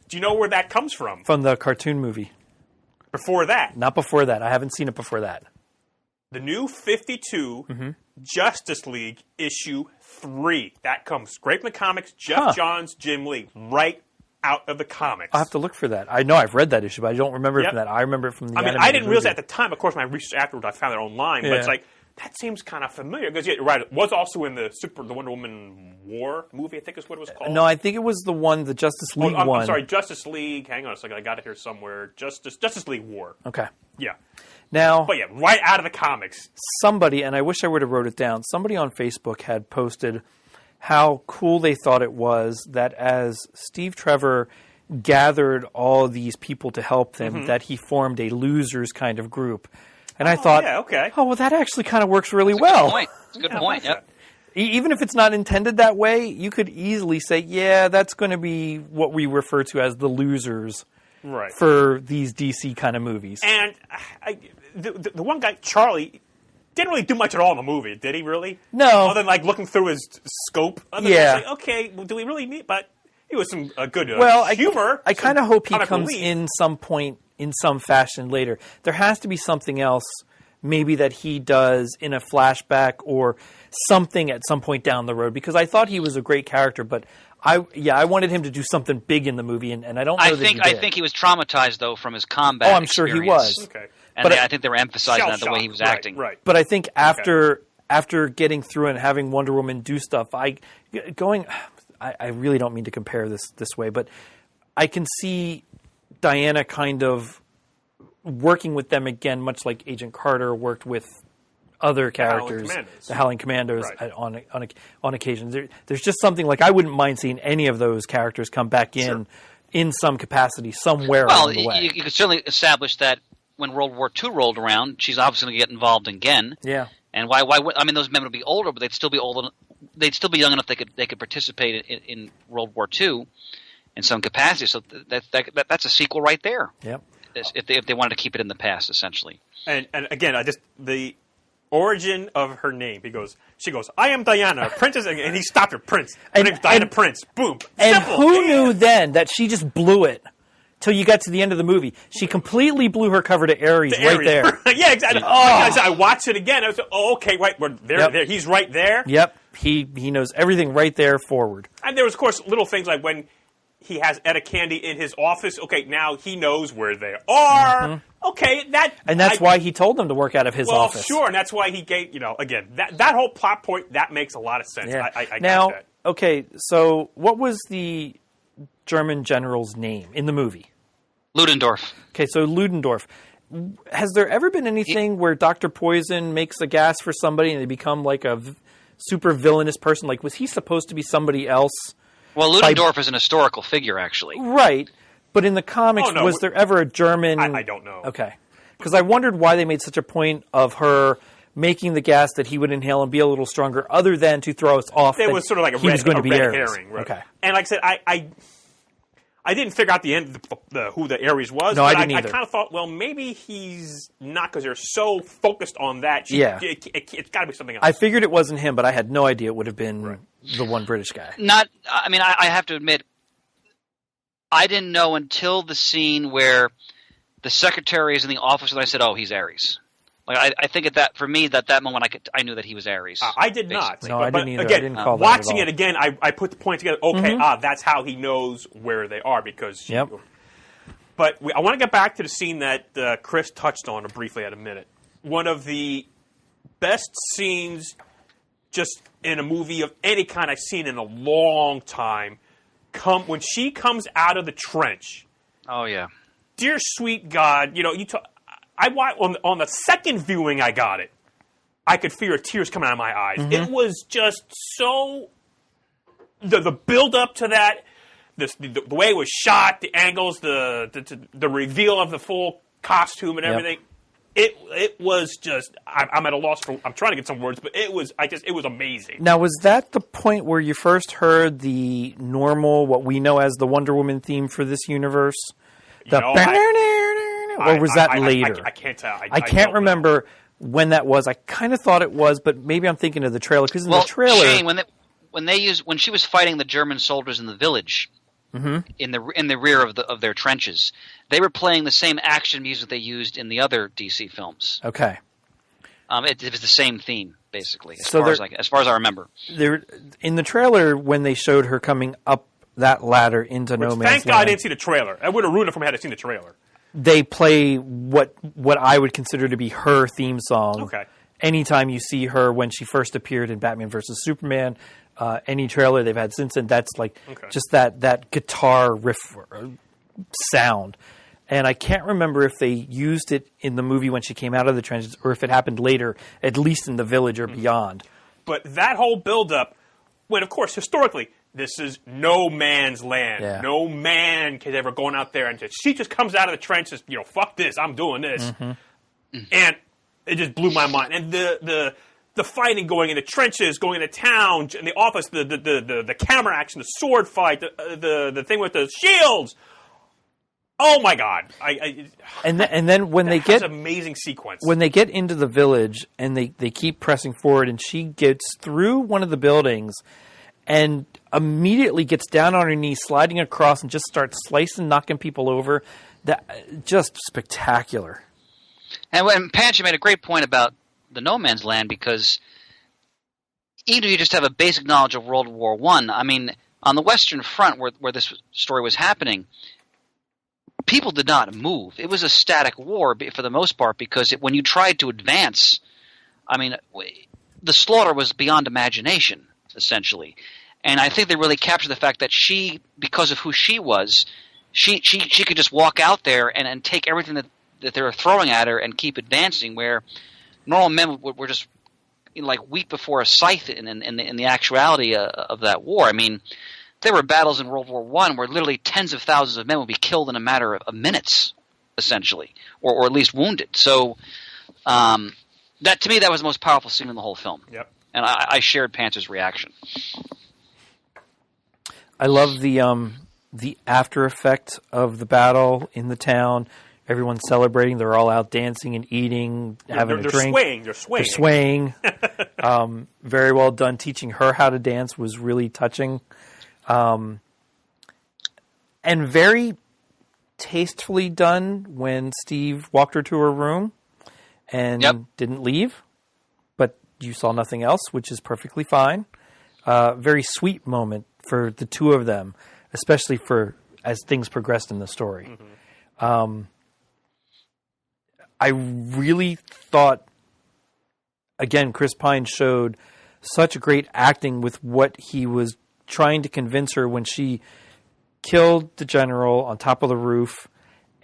Do you know where that comes from? from the cartoon movie. Before that, Not before that. I haven't seen it before that. the new 52 Justice League issue 3. That comes straight from the comics. Jeff Johns, Jim Lee, right out of the comics. I'll have to look for that. I know I've read that issue, but I don't remember it Yep. from that. I remember it from the I mean, animated I didn't realize movie. at the time. Of course, my research afterwards, I found it online. But Yeah. it's like, that seems kind of familiar. Because, yeah, you're right, it was also in the Wonder Woman War movie, I think is what it was called. No, I think it was the Justice League one. I'm sorry, Justice League. Hang on a second. I got it here somewhere. Justice League War. Okay. Yeah. Now, But yeah, right out of the comics. somebody, and I wish I would have wrote it down, somebody on Facebook had posted how cool they thought it was that as Steve Trevor gathered all these people to help them, that he formed a losers kind of group. And I thought, yeah, okay. oh, well, that actually kind of works really Good well. point. It's a good point. Yep. Even if it's not intended that way, you could easily say, yeah, that's going to be what we refer to as the losers Right. for these DC kind of movies. And the one guy, Charlie, didn't really do much at all in the movie, did he really? No. Other than like looking through his scope. Other Yeah. than, like, okay, well, do we really need? But he was some good humor. I kind of hope he comic comes relief. in some point in some fashion later. There has to be something else, maybe that he does in a flashback or something at some point down the road. Because I thought he was a great character, but I wanted him to do something big in the movie, and I don't know that he did. I think he was traumatized though from his combat. Oh, I'm sure he experience. was. Okay. And But I think they were emphasizing that the way he was Shell-shock. acting. Right. But I think after getting through and having Wonder Woman do stuff, I really don't mean to compare this way, but I can see Diana kind of working with them again, much like Agent Carter worked with other characters, the Howling Commandos, Right. on occasion. There's just something like I wouldn't mind seeing any of those characters come back in some capacity somewhere Well, along the way. you could certainly establish that when World War II rolled around, she's obviously going to get involved again. Yeah. And why? I mean, those men would be older, but they'd still be old. They'd still be young enough they could participate in World War II in some capacity. So that's a sequel right there. Yep. If they wanted to keep it in the past, essentially. And again, the origin of her name. She goes, I am Diana, princess, and he stopped her, Prince. Her name's Diana Prince. Boom. And Simple. who knew then that she just blew it till you got to the end of the movie? She completely blew her cover to Ares right Ares. there. Yeah, exactly. Oh. I watched it again. I was like, okay, right, Yep. there. He's right there. Yep. He knows everything right there forward. And there was, of course, little things like when he has Etta Candy in his office. Okay, now he knows where they are. Okay, that's why he told them to work out of his office. Sure, and that's why he gave, again, that whole plot point, that makes a lot of sense. Yeah. I now, got that. okay, so what was the German general's name in the movie? Ludendorff. Okay, so Ludendorff. Has there ever been anything where Dr. Poison makes a gas for somebody and they become like a super villainous person? Like, was he supposed to be somebody else? Well, Ludendorff is an historical figure, actually. Right. But in the comics, Oh, no. was there ever a German... I don't know. Okay. Because I wondered why they made such a point of her making the gas that he would inhale and be a little stronger, other than to throw us off It that was sort of like he was going to be red Ares. herring. Right? Okay. And like I said, I didn't figure out the end who the Ares was. No, but I didn't either. I kind of thought, well, maybe he's not, because they're so focused on that. Yeah. It's got to be something else. I figured it wasn't him, but I had no idea it would have been the one British guy. I have to admit, I didn't know until the scene where the secretary is in the office, and I said, "Oh, he's Ares." Like I think for me, that moment, I knew that he was Ares. I did not. No, I didn't either. Again, I didn't call that watching at all. it again, I put the point together. Okay, that's how he knows where they are, because. Yep. But I want to get back to the scene that Chris touched on briefly at a minute. One of the best scenes, just in a movie of any kind I've seen in a long time. When she comes out of the trench. Oh yeah. Dear sweet God, I watched on the second viewing. I got it. I could feel tears coming out of my eyes. It was just so the build up to that. the way it was shot, the angles, the reveal of the full costume and everything. It was just. I'm at a loss for. I'm trying to get some words, but it was amazing. Now, was that the point where you first heard the normal, what we know as the Wonder Woman theme for this universe? Or was that later? I can't tell. I can't remember when that was. I kind of thought it was, but maybe I'm thinking of the trailer, because in the trailer, Shane, when she was fighting the German soldiers in the village, in the rear of their trenches, they were playing the same action music they used in the other DC films. Okay, it was the same theme basically, as far as I remember. In the trailer, when they showed her coming up that ladder into No Man's Land, thank God I didn't see the trailer. I would have ruined it for me had I seen the trailer. They play what I would consider to be her theme song. Okay. Anytime you see her when she first appeared in Batman vs. Superman, any trailer they've had since then, that's like just that guitar riff sound. And I can't remember if they used it in the movie when she came out of the trenches or if it happened later, at least in the village or beyond. But that whole build-up, when, of course, historically, this is no man's land. Yeah. No man has ever gone out there and she just comes out of the trenches, fuck this, I'm doing this. And it just blew my mind. And the fighting going in the trenches, going into town, in the office, the camera action, the sword fight, the thing with the shields. Oh my God! And then when they get an amazing sequence, when they get into the village and they keep pressing forward, and she gets through one of the buildings and immediately gets down on her knees, sliding across, and just starts slicing, knocking people over. That just spectacular. And Patch, you made a great point about the No Man's Land, because even if you just have a basic knowledge of World War I, I mean, on the Western Front where this story was happening, people did not move. It was a static war for the most part, because when you tried to advance, I mean, the slaughter was beyond imagination, essentially. And I think they really captured the fact that she, because of who she was, she could just walk out there and take everything that they were throwing at her and keep advancing, where normal men were just like weak before a scythe in the actuality of that war. I mean, there were battles in World War I where literally tens of thousands of men would be killed in a matter of minutes, essentially, or at least wounded. So that, to me, that was the most powerful scene in the whole film. Yep. And I shared Panther's reaction. I love the after effect of the battle in the town. Everyone's celebrating. They're all out dancing and eating, having a drink. They're swaying. Very well done. Teaching her how to dance was really touching. And very tastefully done when Steve walked her to her room and didn't leave. But you saw nothing else, which is perfectly fine. Very sweet moment for the two of them, especially as things progressed in the story. I really thought, again, Chris Pine showed such great acting with what he was trying to convince her when she killed the general on top of the roof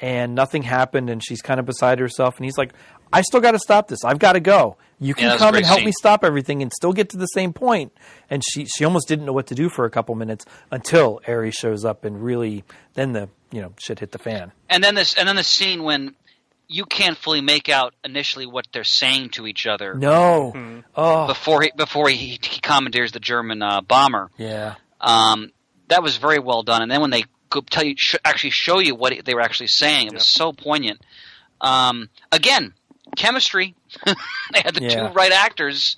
and nothing happened and she's kind of beside herself. And he's like, I still got to stop this. I've got to go. You can come and help me stop everything and still get to the same point. And she almost didn't know what to do for a couple minutes until Ares shows up and really then the shit hit the fan. And then the scene when you can't fully make out initially what they're saying to each other. No. Oh. Before he commandeers the German bomber. Yeah. That was very well done. And then when they could tell you, actually show you what they were actually saying, it was so poignant. Again, chemistry. They had the two right actors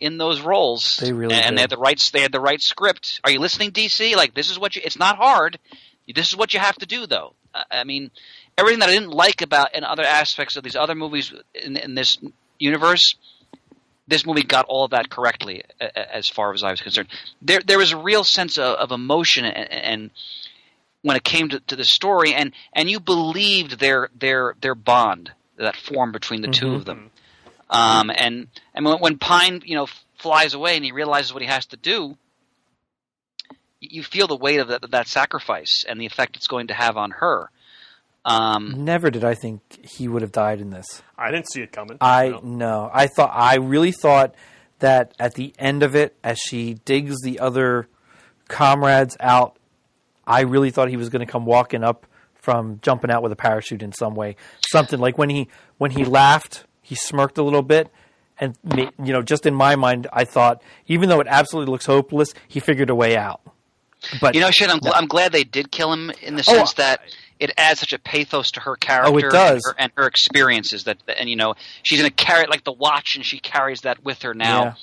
in those roles. They really and did. They had the right script. Are you listening, DC? Like, this is what it's not hard. This is what you have to do, though. I mean, everything that I didn't like about in other aspects of these other movies in this universe, this movie got all of that correctly as far as I was concerned. There was a real sense of emotion and when it came to the story, and you believed their bond that formed between the two of them. And when Pine flies away and he realizes what he has to do, you feel the weight of that sacrifice and the effect it's going to have on her. Never did I think he would have died in this. I didn't see it coming. No. I really thought that at the end of it, as she digs the other comrades out I really thought he was going to come walking up from jumping out with a parachute in some way. Something like when he laughed, he smirked a little bit. And, just in my mind, I thought, even though it absolutely looks hopeless, he figured a way out. But I'm glad they did kill him in the sense that it adds such a pathos to her character. Oh, it does. And her experiences. She's going to carry it like the watch, and she carries that with her now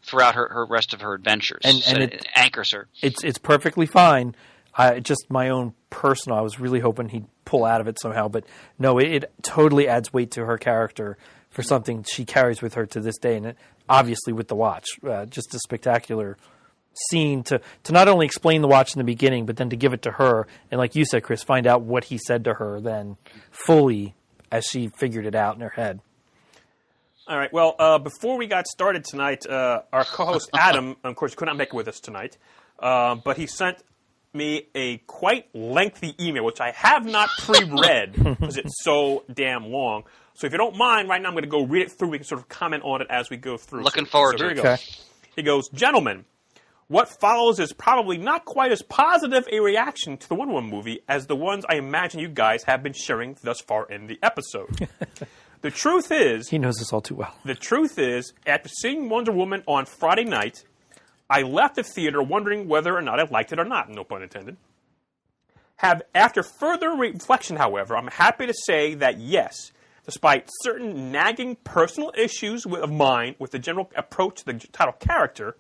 throughout her rest of her adventures. And it anchors her. It's perfectly fine. Just my own personal, I was really hoping he'd pull out of it somehow. But no, it totally adds weight to her character for something she carries with her to this day. And obviously with the watch, just a spectacular scene to not only explain the watch in the beginning, but then to give it to her. And like you said, Chris, find out what he said to her then fully as she figured it out in her head. All right. Well, before we got started tonight, our co-host Adam, of course, could not make it with us tonight, but he sent me a quite lengthy email, which I have not pre-read because it's so damn long. So if you don't mind, right now I'm going to go read it through. We can sort of comment on it as we go through. Looking forward to it. it. Here we go. He goes, "Gentlemen, what follows is probably not quite as positive a reaction to the Wonder Woman movie as the ones I imagine you guys have been sharing thus far in the episode. The truth is..." He knows this all too well. "The truth is, after seeing Wonder Woman on Friday night, I left the theater wondering whether or not I liked it or not, no pun intended. After further reflection, however, I'm happy to say that yes, despite certain nagging personal issues of mine with the general approach to the title character,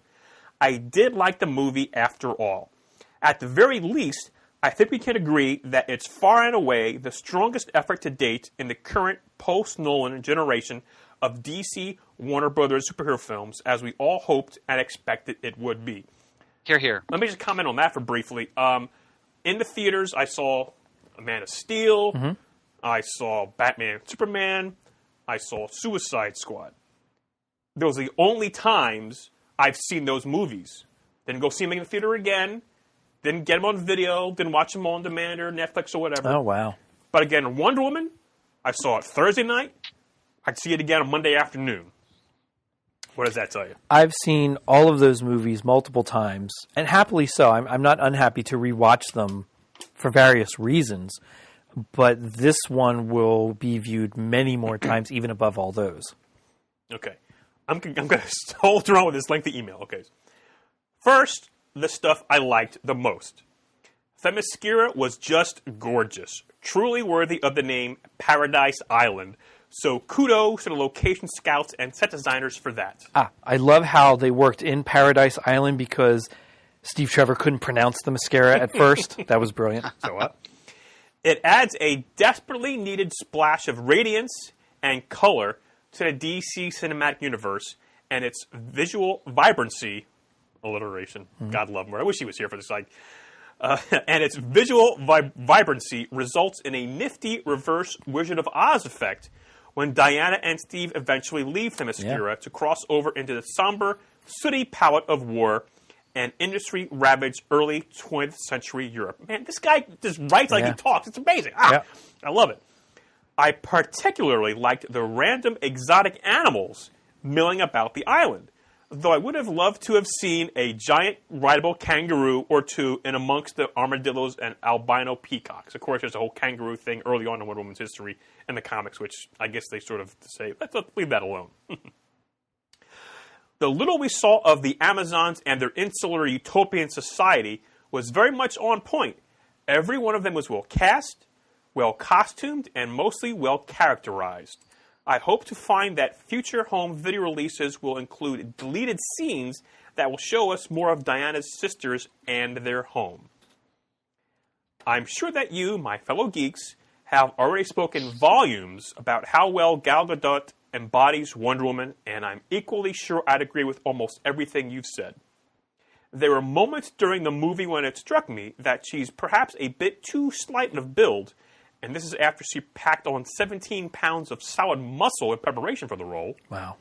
I did like the movie after all. At the very least, I think we can agree that it's far and away the strongest effort to date in the current post-Nolan generation of DC Warner Brothers superhero films, as we all hoped and expected it would be." Hear, hear. Let me just comment on that for briefly. In the theaters, I saw Man of Steel, I saw Batman, Superman, I saw Suicide Squad. Those are the only times I've seen those movies. Didn't go see them in the theater again. Didn't get them on video. Didn't watch them on demand or Netflix or whatever. Oh, wow. But again, Wonder Woman, I saw it Thursday night. I'd see it again on Monday afternoon. What does that tell you? I've seen all of those movies multiple times, and happily so. I'm not unhappy to rewatch them for various reasons, but this one will be viewed many more times, even above all those. Okay. I'm going to soldier on with this lengthy email. Okay. First, the stuff I liked the most. Themyscira was just gorgeous, truly worthy of the name Paradise Island. So kudos to the location scouts and set designers for that. I love how they worked in Paradise Island because Steve Trevor couldn't pronounce the mascara at first. That was brilliant. So what? It adds a desperately needed splash of radiance and color to the DC cinematic universe and its visual vibrancy. Alliteration. God love him. I wish he was here for this. And its visual vibrancy results in a nifty reverse Wizard of Oz effect when Diana and Steve eventually leave Themyscira to cross over into the somber, sooty palette of war and industry-ravaged early 20th century Europe. Man, this guy just writes like he talks. It's amazing. I love it. I particularly liked the random exotic animals milling about the island, though I would have loved to have seen a giant rideable kangaroo or two in amongst the armadillos and albino peacocks. Of course, there's a whole kangaroo thing early on in Wonder Woman's history in the comics, which I guess they sort of say, let's leave that alone. The little we saw of the Amazons and their insular utopian society was very much on point. Every one of them was well cast, well costumed, and mostly well characterized. I hope to find that future home video releases will include deleted scenes that will show us more of Diana's sisters and their home. I'm sure that you, my fellow geeks, have already spoken volumes about how well Gal Gadot embodies Wonder Woman, and I'm equally sure I'd agree with almost everything you've said. There were moments during the movie when it struck me that she's perhaps a bit too slight of build, and this is after she packed on 17 pounds of solid muscle in preparation for the role. Wow.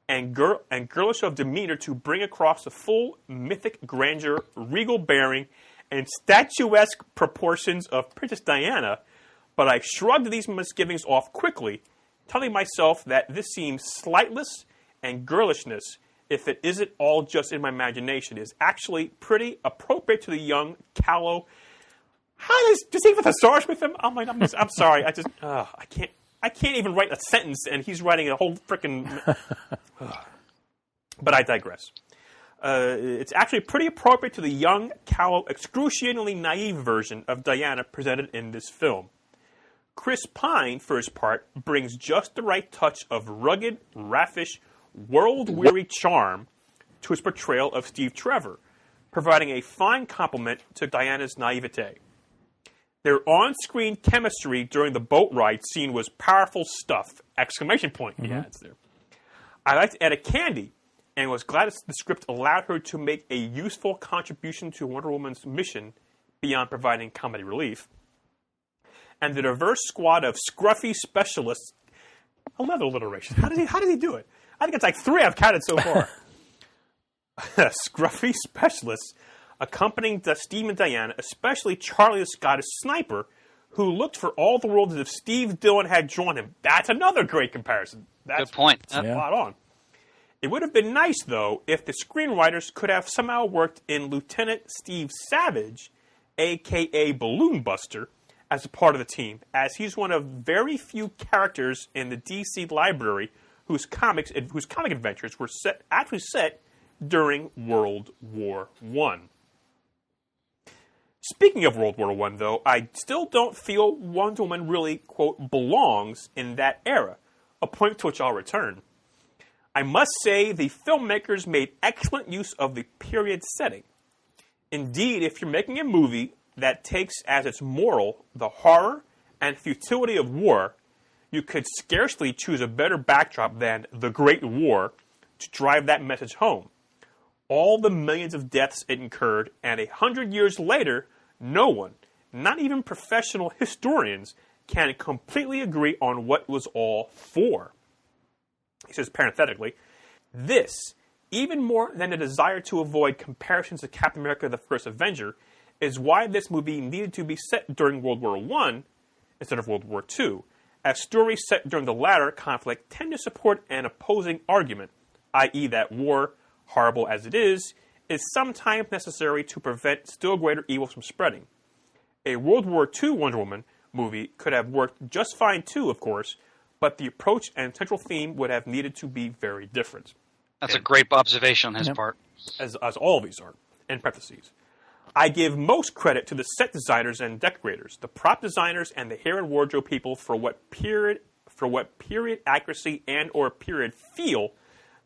And girlish of demeanor to bring across the full mythic grandeur, regal bearing, and statuesque proportions of Princess Diana, but I shrugged these misgivings off quickly, telling myself that this seems slightless and girlishness, if it isn't all just in my imagination, is actually pretty appropriate to the young, callow, does he have a thesaurus with him? I'm like, I'm sorry. I can't even write a sentence, and he's writing a whole freaking. But I digress. It's actually pretty appropriate to the young, callow, excruciatingly naive version of Diana presented in this film. Chris Pine, for his part, brings just the right touch of rugged, raffish, world-weary charm to his portrayal of Steve Trevor, providing a fine complement to Diana's naivete. Their on-screen chemistry during the boat ride scene was powerful stuff! Exclamation point, he adds there. I liked Etta Candy, and was glad the script allowed her to make a useful contribution to Wonder Woman's mission beyond providing comedy relief. And the diverse squad of scruffy specialists. I love alliteration. How did he do it? I think it's like 3 I've counted so far. Scruffy specialists accompanying Steve and Diana, especially Charlie the Scottish sniper, who looked for all the world as if Steve Dillon had drawn him. That's another great comparison. That's good point. Spot on. It would have been nice, though, if the screenwriters could have somehow worked in Lieutenant Steve Savage, a.k.a. Balloon Buster, as a part of the team, as he's one of very few characters in the DC library whose comic adventures were actually set during World War I. Speaking of World War I, though, I still don't feel Wonder Woman really, quote, belongs in that era, a point to which I'll return. I must say the filmmakers made excellent use of the period setting. Indeed, if you're making a movie that takes as its moral the horror and futility of war, you could scarcely choose a better backdrop than the Great War to drive that message home. All the millions of deaths it incurred, and 100 years later, no one, not even professional historians, can completely agree on what it was all for. He says parenthetically, this, even more than a desire to avoid comparisons to Captain America the First Avenger, is why this movie needed to be set during World War I instead of World War II, as stories set during the latter conflict tend to support an opposing argument, i.e. that war, horrible as it is sometimes necessary to prevent still greater evils from spreading. A World War II Wonder Woman movie could have worked just fine too, of course, but the approach and central theme would have needed to be very different. That's a great observation on his part. As all of these are, in parentheses. I give most credit to the set designers and decorators, the prop designers and the hair and wardrobe people for what period accuracy and or period feel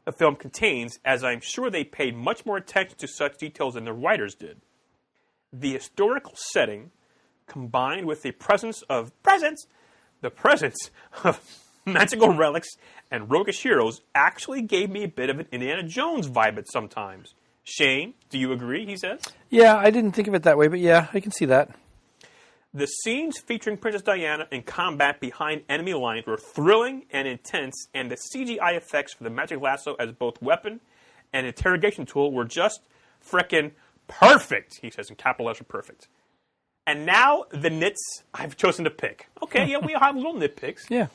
the film contains, as I'm sure they paid much more attention to such details than the writers did. The historical setting, combined with the presence of magical relics and roguish heroes, actually gave me a bit of an Indiana Jones vibe at some times. Shane, do you agree, he says? Yeah, I didn't think of it that way, but yeah, I can see that. The scenes featuring Princess Diana in combat behind enemy lines were thrilling and intense, and the CGI effects for the magic lasso as both weapon and interrogation tool were just frickin' perfect, he says in capital letters, perfect. And now the nits I've chosen to pick. Okay, yeah, we all have little nitpicks. Yeah.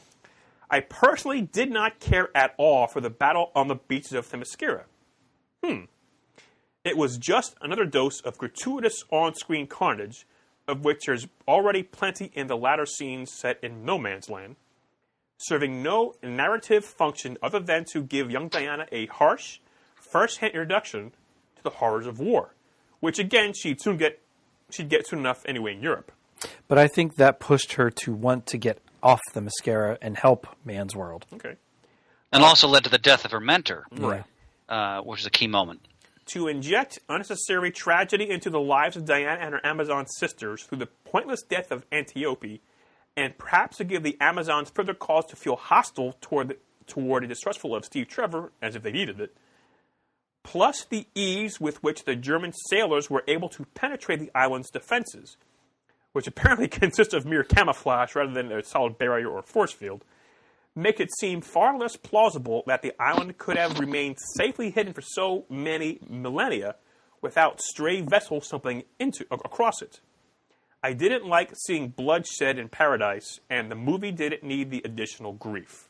I personally did not care at all for the battle on the beaches of Themyscira. It was just another dose of gratuitous on-screen carnage, of which there's already plenty in the latter scenes set in No Man's Land, serving no narrative function other than to give young Diana a harsh, first-hand introduction to the horrors of war, which again she'd get soon enough anyway in Europe. But I think that pushed her to want to get off the mascara and help Man's World. Okay. And also led to the death of her mentor, Right. Which is a key moment. To inject unnecessary tragedy into the lives of Diana and her Amazon sisters through the pointless death of Antiope, and perhaps to give the Amazons further cause to feel hostile toward the distrustful of Steve Trevor, as if they needed it, plus the ease with which the German sailors were able to penetrate the island's defenses, which apparently consists of mere camouflage rather than a solid barrier or force field, make it seem far less plausible that the island could have remained safely hidden for so many millennia without stray vessels stumbling across it. I didn't like seeing bloodshed in paradise, and the movie didn't need the additional grief.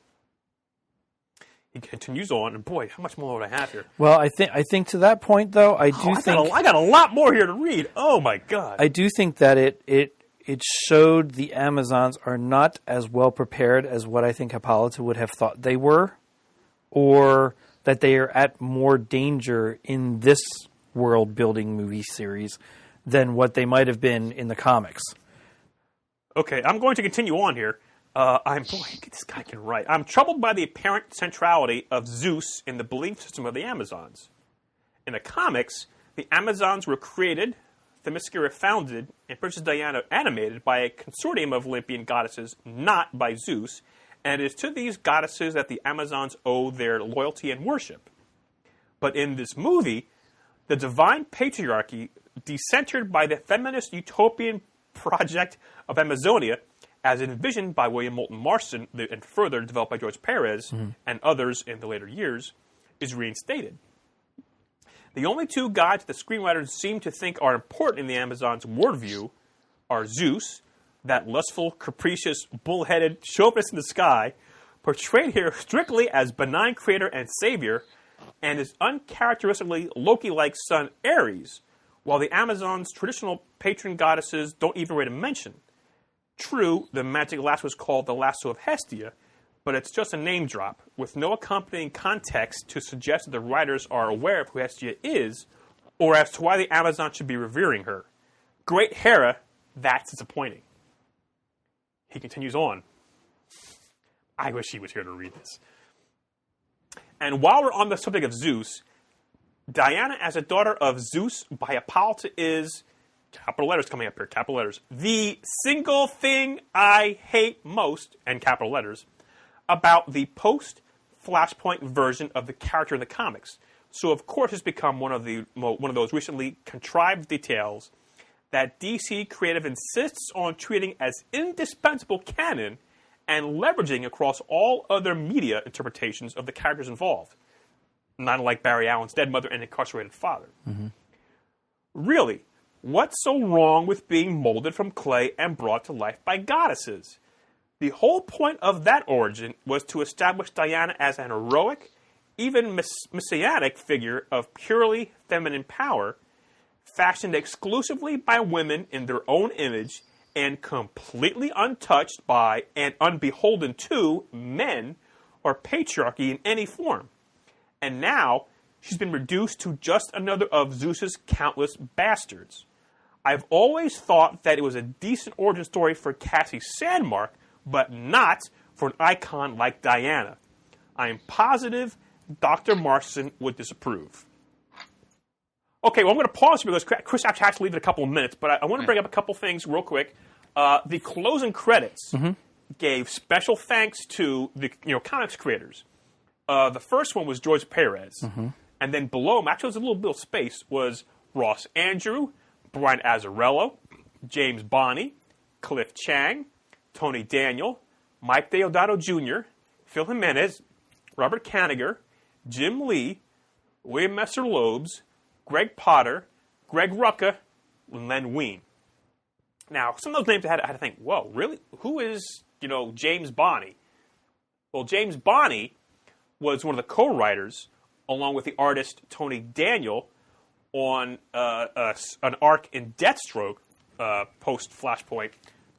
He continues on, and boy, how much more would I have here? Well, I think to that point though, I got a lot more here to read. Oh my god! I do think that it showed the Amazons are not as well prepared as what I think Hippolyta would have thought they were, or that they are at more danger in this world-building movie series than what they might have been in the comics. Okay, I'm going to continue on here. This guy can write. I'm troubled by the apparent centrality of Zeus in the belief system of the Amazons. In the comics, the Amazons were created, Themyscira founded, and Princess Diana animated by a consortium of Olympian goddesses, not by Zeus, and it is to these goddesses that the Amazons owe their loyalty and worship. But in this movie, the divine patriarchy, decentered by the feminist utopian project of Amazonia, as envisioned by William Moulton Marston and further developed by George Perez and others in the later years, is reinstated. The only two gods the screenwriters seem to think are important in the Amazons' worldview are Zeus, that lustful, capricious, bull-headed chauvinist in the sky, portrayed here strictly as benign creator and savior, and his uncharacteristically Loki-like son Ares, while the Amazons' traditional patron goddesses don't even rate a mention. True, the magic lasso is called the Lasso of Hestia, but it's just a name drop, with no accompanying context to suggest that the writers are aware of who Hestia is, or as to why the Amazons should be revering her. Great Hera, that's disappointing. He continues on. I wish he was here to read this. And while we're on the subject of Zeus, Diana as a daughter of Zeus by Hippolyta is, capital letters coming up here, capital letters, the single thing I hate most, and capital letters, about the post-Flashpoint version of the character in the comics. So, of course, it's become one of those recently contrived details that DC Creative insists on treating as indispensable canon and leveraging across all other media interpretations of the characters involved. Not unlike Barry Allen's dead mother and incarcerated father. Mm-hmm. Really, what's so wrong with being molded from clay and brought to life by goddesses? The whole point of that origin was to establish Diana as an heroic, even messianic figure of purely feminine power, fashioned exclusively by women in their own image and completely untouched by and unbeholden to men or patriarchy in any form. And now she's been reduced to just another of Zeus's countless bastards. I've always thought that it was a decent origin story for Cassie Sandmark, but not for an icon like Diana. I am positive Dr. Marston would disapprove. Okay, well, I'm going to pause here because Chris actually has to leave in a couple of minutes, but I want to bring up a couple things real quick. The closing credits gave special thanks to the comics creators. The first one was George Perez, and then below him, actually, there's a little bit of space, was Ross Andrew, Brian Azzarello, James Bonney, Cliff Chang, Tony Daniel, Mike Deodato Jr., Phil Jimenez, Robert Kanigher, Jim Lee, William Messer-Loebs, Greg Potter, Greg Rucka, and Len Wein. Now, some of those names I had to think, whoa, really? Who is, James Bonney? Well, James Bonney was one of the co-writers, along with the artist Tony Daniel, on an arc in Deathstroke post-Flashpoint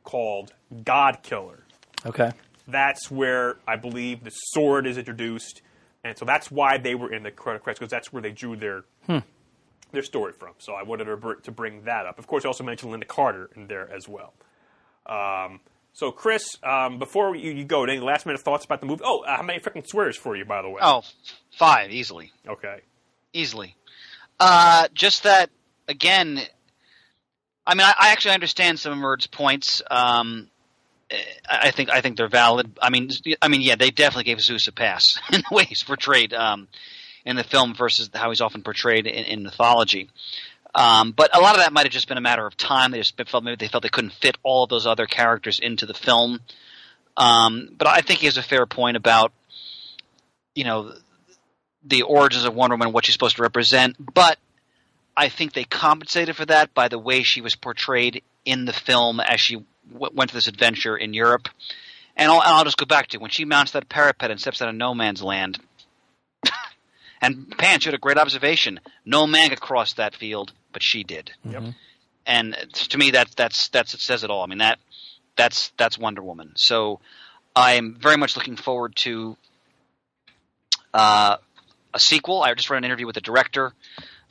called God Killer. Okay. That's where I believe the sword is introduced, and so that's why they were in the credits, because that's where they drew their story from. So I wanted to bring that up. Of course, I also mentioned Linda Carter in there as well. So, Chris, before you go, any last-minute thoughts about the movie? Oh, how many freaking swears for you, by the way? Oh, 5, easily. Okay. Easily. Just that, again, I mean, I actually understand some of Murd's points. I think they're valid. I mean, yeah, they definitely gave Zeus a pass in the way he's portrayed in the film versus how he's often portrayed in mythology. But a lot of that might have just been a matter of time. They felt they couldn't fit all of those other characters into the film. But I think he has a fair point about, the origins of Wonder Woman and what she's supposed to represent. But I think they compensated for that by the way she was portrayed in the film as she went to this adventure in Europe. And I'll just go back to when she mounts that parapet and steps out of no man's land. And Pants, you had a great observation. No man could cross that field, but she did. Yep. And to me, that it says it all. I mean, that's Wonder Woman. So I am very much looking forward to a sequel. I just read an interview with the director,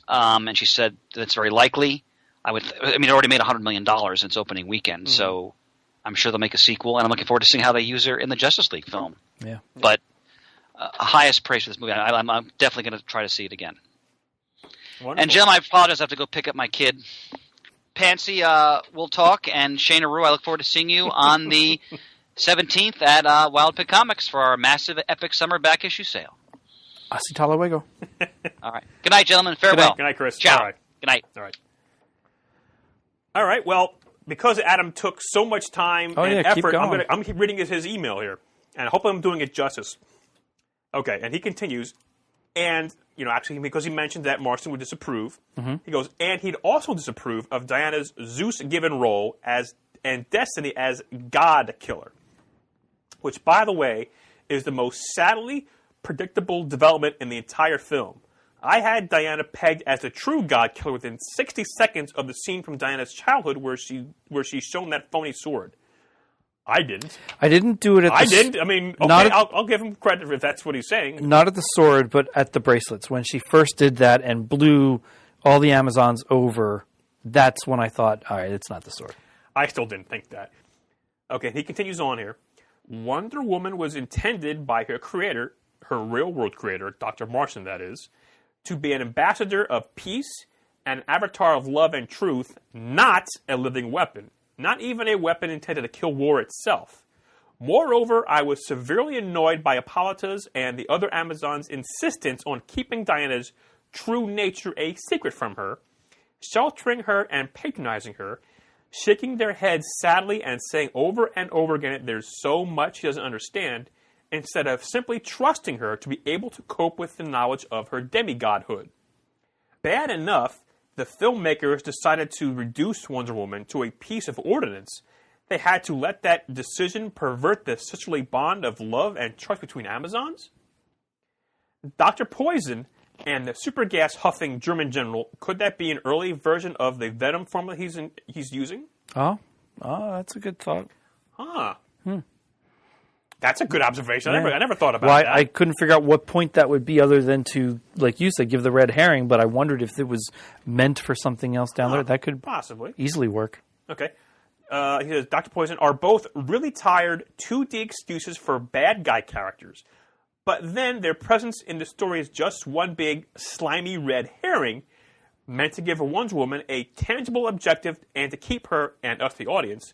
and she said that it's very likely. It already made $100 million in its opening weekend, so I'm sure they'll make a sequel, and I'm looking forward to seeing how they use her in the Justice League film. Yeah. But highest praise for this movie. I'm definitely going to try to see it again. Wonderful. And Jim, I apologize. I have to go pick up my kid. Pansy, we'll talk, and Shayna Rue, I look forward to seeing you on the 17th at Wild Pig Comics for our massive epic summer back issue sale. Hasta luego. All right. Good night, gentlemen. Farewell. Good night, Chris. Ciao. All right. Good night. All right. All right. Well, because Adam took so much time and keep effort, going. I'm going to keep reading his email here, and I hope I'm doing it justice. Okay, and he continues, and actually, because he mentioned that Marston would disapprove, he goes, and he'd also disapprove of Diana's Zeus-given role and Destiny as God Killer, which, by the way, is the most sadly predictable development in the entire film. I had Diana pegged as the true God Killer within 60 seconds of the scene from Diana's childhood where she's shown that phony sword. I didn't. I didn't do it at the... I didn't. I mean, okay, I'll give him credit if that's what he's saying. Not at the sword, but at the bracelets. When she first did that and blew all the Amazons over, that's when I thought, all right, it's not the sword. I still didn't think that. Okay, he continues on here. Wonder Woman was intended by her creator, her real-world creator, Dr. Marston, that is, to be an ambassador of peace, an avatar of love and truth, not a living weapon. Not even a weapon intended to kill war itself. Moreover, I was severely annoyed by Hippolyta's and the other Amazons' insistence on keeping Diana's true nature a secret from her, sheltering her and patronizing her, shaking their heads sadly and saying over and over again that there's so much she doesn't understand, instead of simply trusting her to be able to cope with the knowledge of her demigodhood. Bad enough, the filmmakers decided to reduce Wonder Woman to a piece of ordnance. They had to let that decision pervert the sisterly bond of love and trust between Amazons? Dr. Poison and the super gas huffing German general, could that be an early version of the venom formula he's using? Oh, that's a good thought. Huh. That's a good observation. I never thought about that. I couldn't figure out what point that would be other than to, like you said, give the red herring, but I wondered if it was meant for something else down there. That could possibly easily work. Okay. He says, Dr. Poison are both really tired 2D excuses for bad guy characters. But then their presence in the story is just one big, slimy red herring meant to give Wonder Woman a tangible objective and to keep her, and us the audience,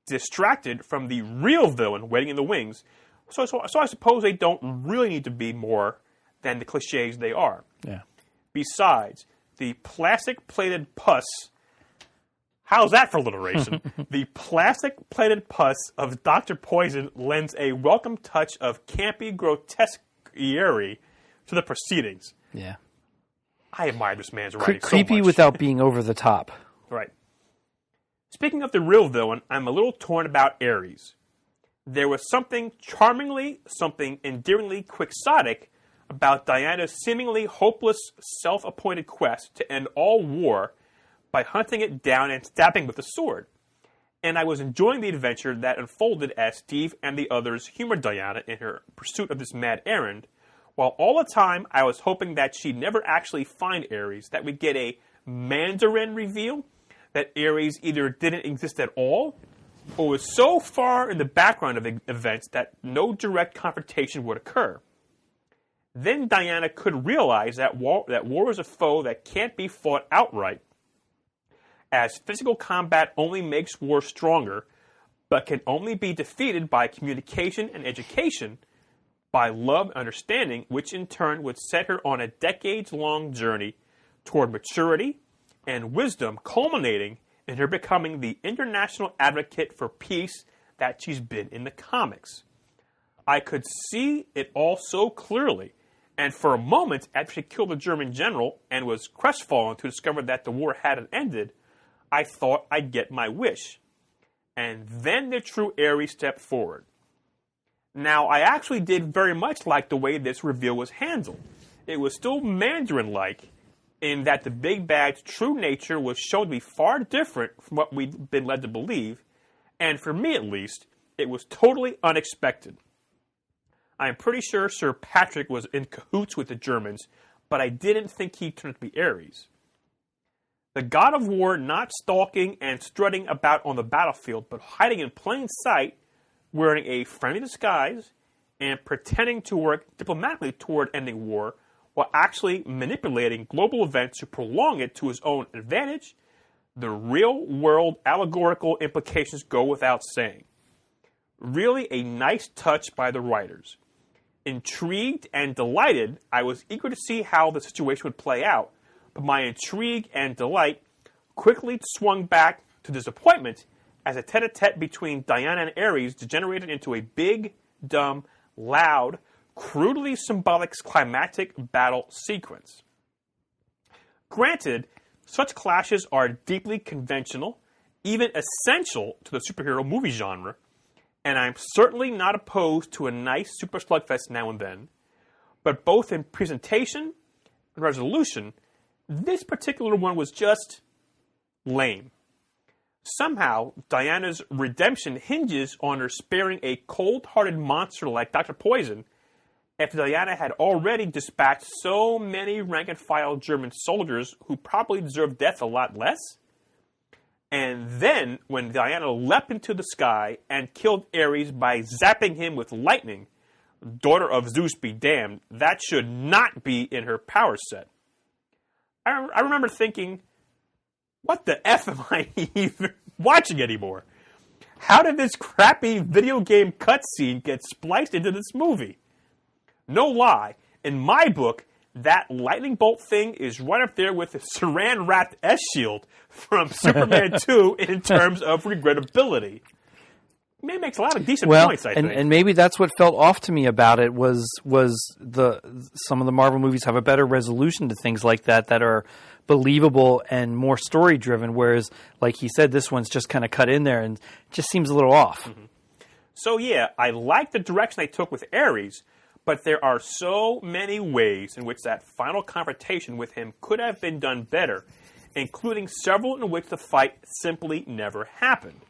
distracted from the real villain waiting in the wings. So I suppose they don't really need to be more than the cliches they are. Yeah. Besides, the plastic-plated pus... How's that for alliteration? The plastic-plated pus of Dr. Poison lends a welcome touch of campy grotesquerie to the proceedings. Yeah. I admire this man's writing so Creepy much. without being over the top. Right. Speaking of the real villain, I'm a little torn about Ares. There was something charmingly, something endearingly quixotic about Diana's seemingly hopeless, self-appointed quest to end all war by hunting it down and stabbing with a sword. And I was enjoying the adventure that unfolded as Steve and the others humored Diana in her pursuit of this mad errand, while all the time I was hoping that she'd never actually find Ares, that we'd get a Mandarin reveal, that Ares either didn't exist at all, or was so far in the background of events that no direct confrontation would occur. Then Diana could realize that war is a foe that can't be fought outright, as physical combat only makes war stronger, but can only be defeated by communication and education, by love and understanding, which in turn would set her on a decades-long journey toward maturity and wisdom, culminating in her becoming the international advocate for peace that she's been in the comics. I could see it all so clearly, and for a moment, after she killed the German general and was crestfallen to discover that the war hadn't ended, I thought I'd get my wish. And then the true Ares stepped forward. Now, I actually did very much like the way this reveal was handled. it was still Mandarin-like in that the big bad's true nature was shown to be far different from what we'd been led to believe, and for me at least, it was totally unexpected. I'm pretty sure Sir Patrick was in cahoots with the Germans, but I didn't think he turned out to be Ares. The god of war not stalking and strutting about on the battlefield, but hiding in plain sight, wearing a friendly disguise, and pretending to work diplomatically toward ending war, while actually manipulating global events to prolong it to his own advantage, the real-world allegorical implications go without saying. Really a nice touch by the writers. Intrigued and delighted, I was eager to see how the situation would play out, but my intrigue and delight quickly swung back to disappointment as a tete-a-tete between Diana and Ares degenerated into a big, dumb, loud, crudely symbolic climactic battle sequence. Granted, such clashes are deeply conventional, even essential to the superhero movie genre, and I'm certainly not opposed to a nice super slugfest now and then, but both in presentation and resolution, this particular one was just lame. Somehow, Diana's redemption hinges on her sparing a cold-hearted monster like Dr. Poison after Diana had already dispatched so many rank-and-file German soldiers who probably deserved death a lot less. And then, when Diana leapt into the sky and killed Ares by zapping him with lightning, daughter of Zeus be damned, that should not be in her power set. I remember thinking, what the F am I even watching anymore? How did this crappy video game cutscene get spliced into this movie? No lie, in my book, that lightning bolt thing is right up there with the saran-wrapped S-shield from Superman 2 in terms of regrettability. It makes a lot of decent points, I think. And maybe that's what felt off to me about it was some of the Marvel movies have a better resolution to things like that are believable and more story-driven, whereas, like he said, this one's just kind of cut in there and just seems a little off. Mm-hmm. So, yeah, I like the direction they took with Ares, but there are so many ways in which that final confrontation with him could have been done better, including several in which the fight simply never happened.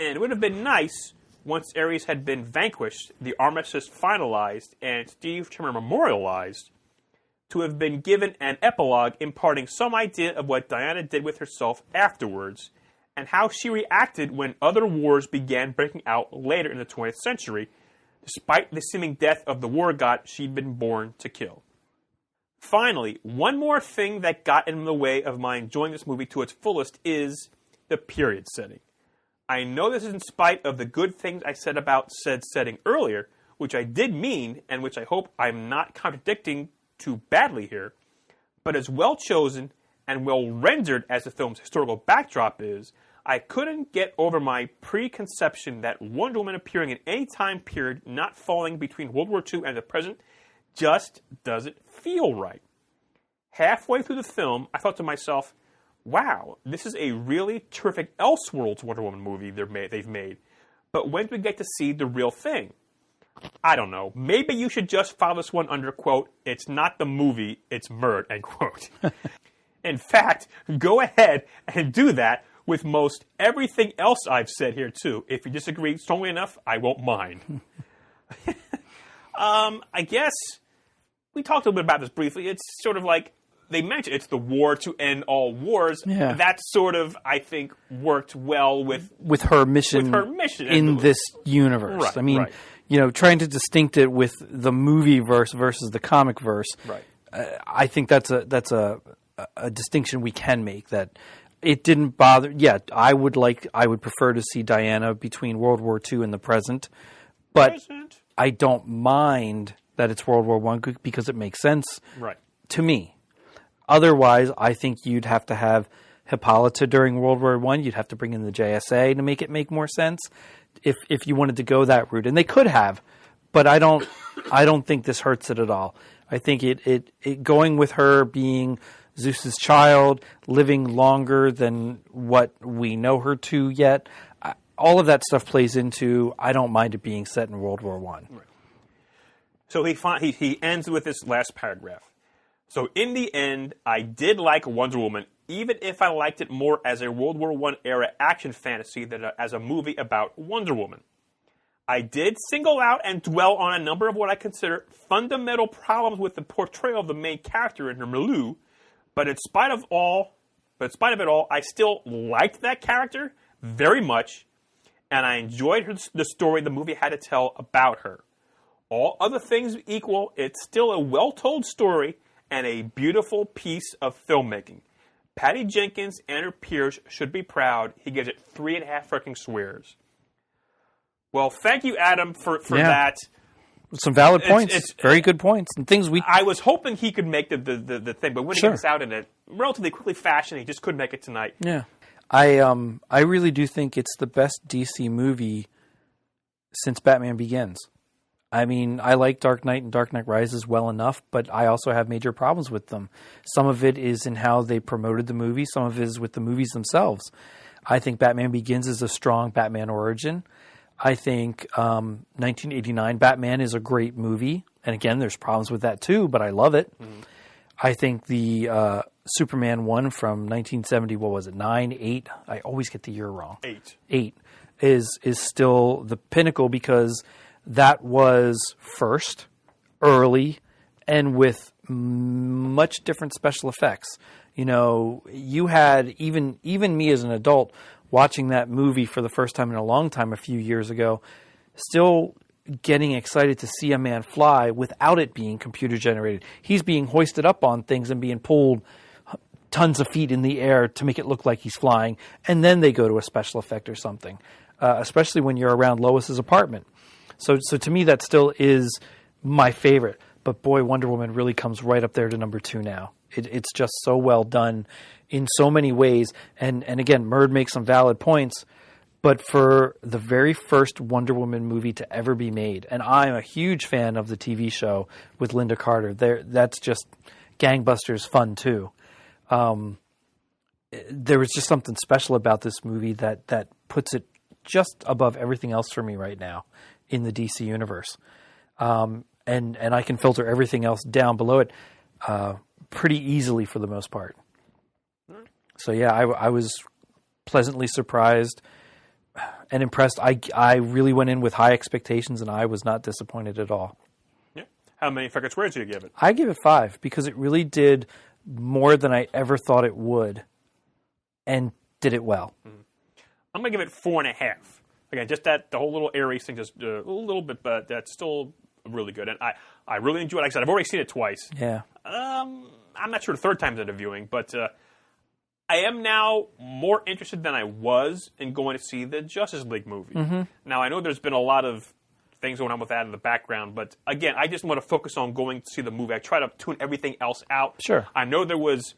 And it would have been nice, once Ares had been vanquished, the armistice finalized, and Steve Tremor memorialized, to have been given an epilogue imparting some idea of what Diana did with herself afterwards, and how she reacted when other wars began breaking out later in the 20th century, despite the seeming death of the war god she'd been born to kill. Finally, one more thing that got in the way of my enjoying this movie to its fullest is the period setting. I know this is in spite of the good things I said about said setting earlier, which I did mean, and which I hope I'm not contradicting too badly here, but as well chosen and well rendered as the film's historical backdrop is, I couldn't get over my preconception that Wonder Woman appearing in any time period not falling between World War II and the present just doesn't feel right. Halfway through the film, I thought to myself, wow, this is a really terrific Elseworlds Wonder Woman movie they've made. But when do we get to see the real thing? I don't know. Maybe you should just file this one under, quote, it's not the movie, it's Murd, end quote. In fact, go ahead and do that with most everything else I've said here, too. If you disagree strongly enough, I won't mind. I guess we talked a little bit about this briefly. It's sort of like, they mentioned it's the war to end all wars. Yeah. That sort of, I think, worked well with her mission, in this universe. Right, I mean, right. Trying to distinct it with the movie verse versus the comic verse. Right. I think that's a distinction we can make. That it didn't bother. Yeah, I would prefer to see Diana between World War II and the present, but I don't mind that it's World War I because it makes sense to me. Otherwise, I think you'd have to have Hippolyta during World War I. You'd have to bring in the JSA to make it make more sense if you wanted to go that route. And they could have, but I don't think this hurts it at all. I think it going with her being Zeus's child, living longer than what we know her to yet, all of that stuff plays into, I don't mind it being set in World War I. Right. So he ends with this last paragraph. So in the end, I did like Wonder Woman, even if I liked it more as a World War I era action fantasy than as a movie about Wonder Woman. I did single out and dwell on a number of what I consider fundamental problems with the portrayal of the main character in her milieu, but in spite of it all, I still liked that character very much, and I enjoyed the story the movie had to tell about her. All other things equal, it's still a well-told story and a beautiful piece of filmmaking. Patty Jenkins and her peers should be proud. He gives it 3.5 freaking swears. Well, thank you, Adam, for that. Some valid points. It's very good points. And things I was hoping he could make the thing, but when he gets out in a relatively quickly fashion, he just couldn't make it tonight. Yeah. I really do think it's the best DC movie since Batman Begins. I mean, I like Dark Knight and Dark Knight Rises well enough, but I also have major problems with them. Some of it is in how they promoted the movie. Some of it is with the movies themselves. I think Batman Begins is a strong Batman origin. I think 1989 Batman is a great movie. And again, there's problems with that too, but I love it. Mm-hmm. I think the Superman one from 1970, what was it, 9, 8? I always get the year wrong. 8 is still the pinnacle because that was first, early, and with much different special effects. You know, you had even me as an adult watching that movie for the first time in a long time a few years ago, still getting excited to see a man fly without it being computer generated. He's being hoisted up on things and being pulled tons of feet in the air to make it look like he's flying, and then they go to a special effect or something, especially when you're around Lois's apartment. So to me, that still is my favorite. But boy, Wonder Woman really comes right up there to number 2 now. It's just so well done in so many ways. And again, Murd makes some valid points. But for the very first Wonder Woman movie to ever be made, and I'm a huge fan of the TV show with Linda Carter. That's just gangbusters fun too. There was just something special about this movie that puts it just above everything else for me right now in the DC universe. And I can filter everything else down below it pretty easily for the most part. So yeah, I was pleasantly surprised and impressed. I really went in with high expectations, and I was not disappointed at all. Yeah. How many freaking squares do you give it? I give it 5 because it really did more than I ever thought it would, and did it well. Mm-hmm. I'm going to give it 4.5. Again, just the whole little Ares thing, just a little bit, but that's still really good. And I really enjoyed it. Like I said, I've already seen it twice. Yeah. I'm not sure the third time's interviewing, but I am now more interested than I was in going to see the Justice League movie. Mm-hmm. Now, I know there's been a lot of things going on with that in the background, but again, I just want to focus on going to see the movie. I try to tune everything else out. Sure. I know there was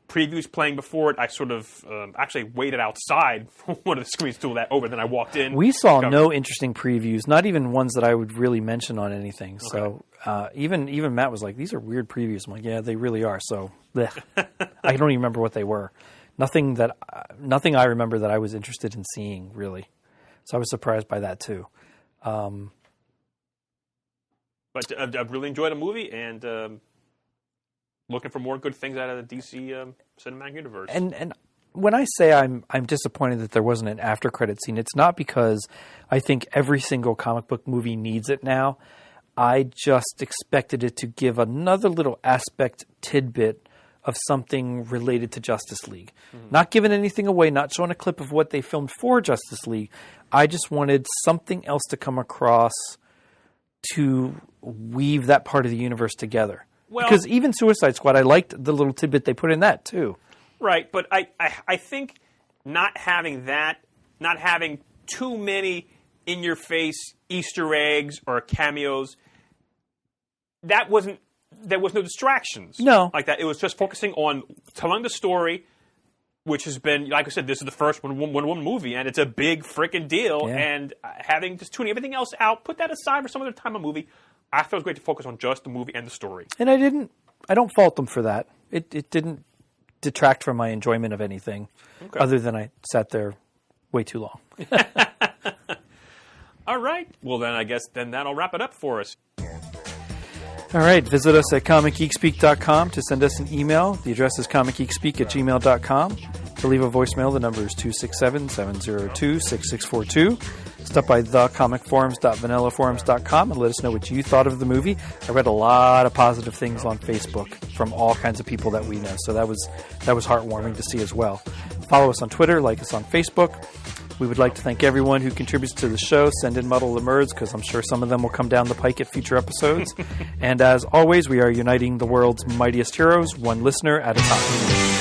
previews playing before it. I sort of actually waited outside for one of the screens to that over, then I walked in. We saw no interesting previews, not even ones that I would really mention on anything. Okay. So even Matt was like, these are weird previews. I'm like, yeah, they really are. So I don't even remember what they were. Nothing I remember that I was interested in seeing, really. So I was surprised by that, too. But I've really enjoyed the movie, and looking for more good things out of the DC cinematic universe. And when I say I'm disappointed that there wasn't an after credit scene, it's not because I think every single comic book movie needs it now. I just expected it to give another little aspect tidbit of something related to Justice League. Mm-hmm. Not giving anything away, not showing a clip of what they filmed for Justice League. I just wanted something else to come across to weave that part of the universe together. Well, because even Suicide Squad, I liked the little tidbit they put in that too. Right, but I think not having too many in-your-face Easter eggs or cameos, there was no distractions. No. Like that. It was just focusing on telling the story, which has been, like I said, this is the first Wonder Woman movie, and it's a big freaking deal. Yeah. And just tuning everything else out, put that aside for some other time of movie. I thought it was great to focus on just the movie and the story. And I don't fault them for that. It didn't detract from my enjoyment of anything, other than I sat there way too long. All right. Well, then I guess that'll wrap it up for us. All right, visit us at comicgeekspeak.com to send us an email. The address is comicgeekspeak@gmail.com. To leave a voicemail, the number is 267-702-6642. Stop by thecomicforums.vanillaforums.com and let us know what you thought of the movie. I read a lot of positive things on Facebook from all kinds of people that we know, so that was heartwarming to see as well. Follow us on Twitter, like us on Facebook. We would like to thank everyone who contributes to the show. Send in Muddle the Merds, because I'm sure some of them will come down the pike at future episodes. And as always, we are uniting the world's mightiest heroes, one listener at a time.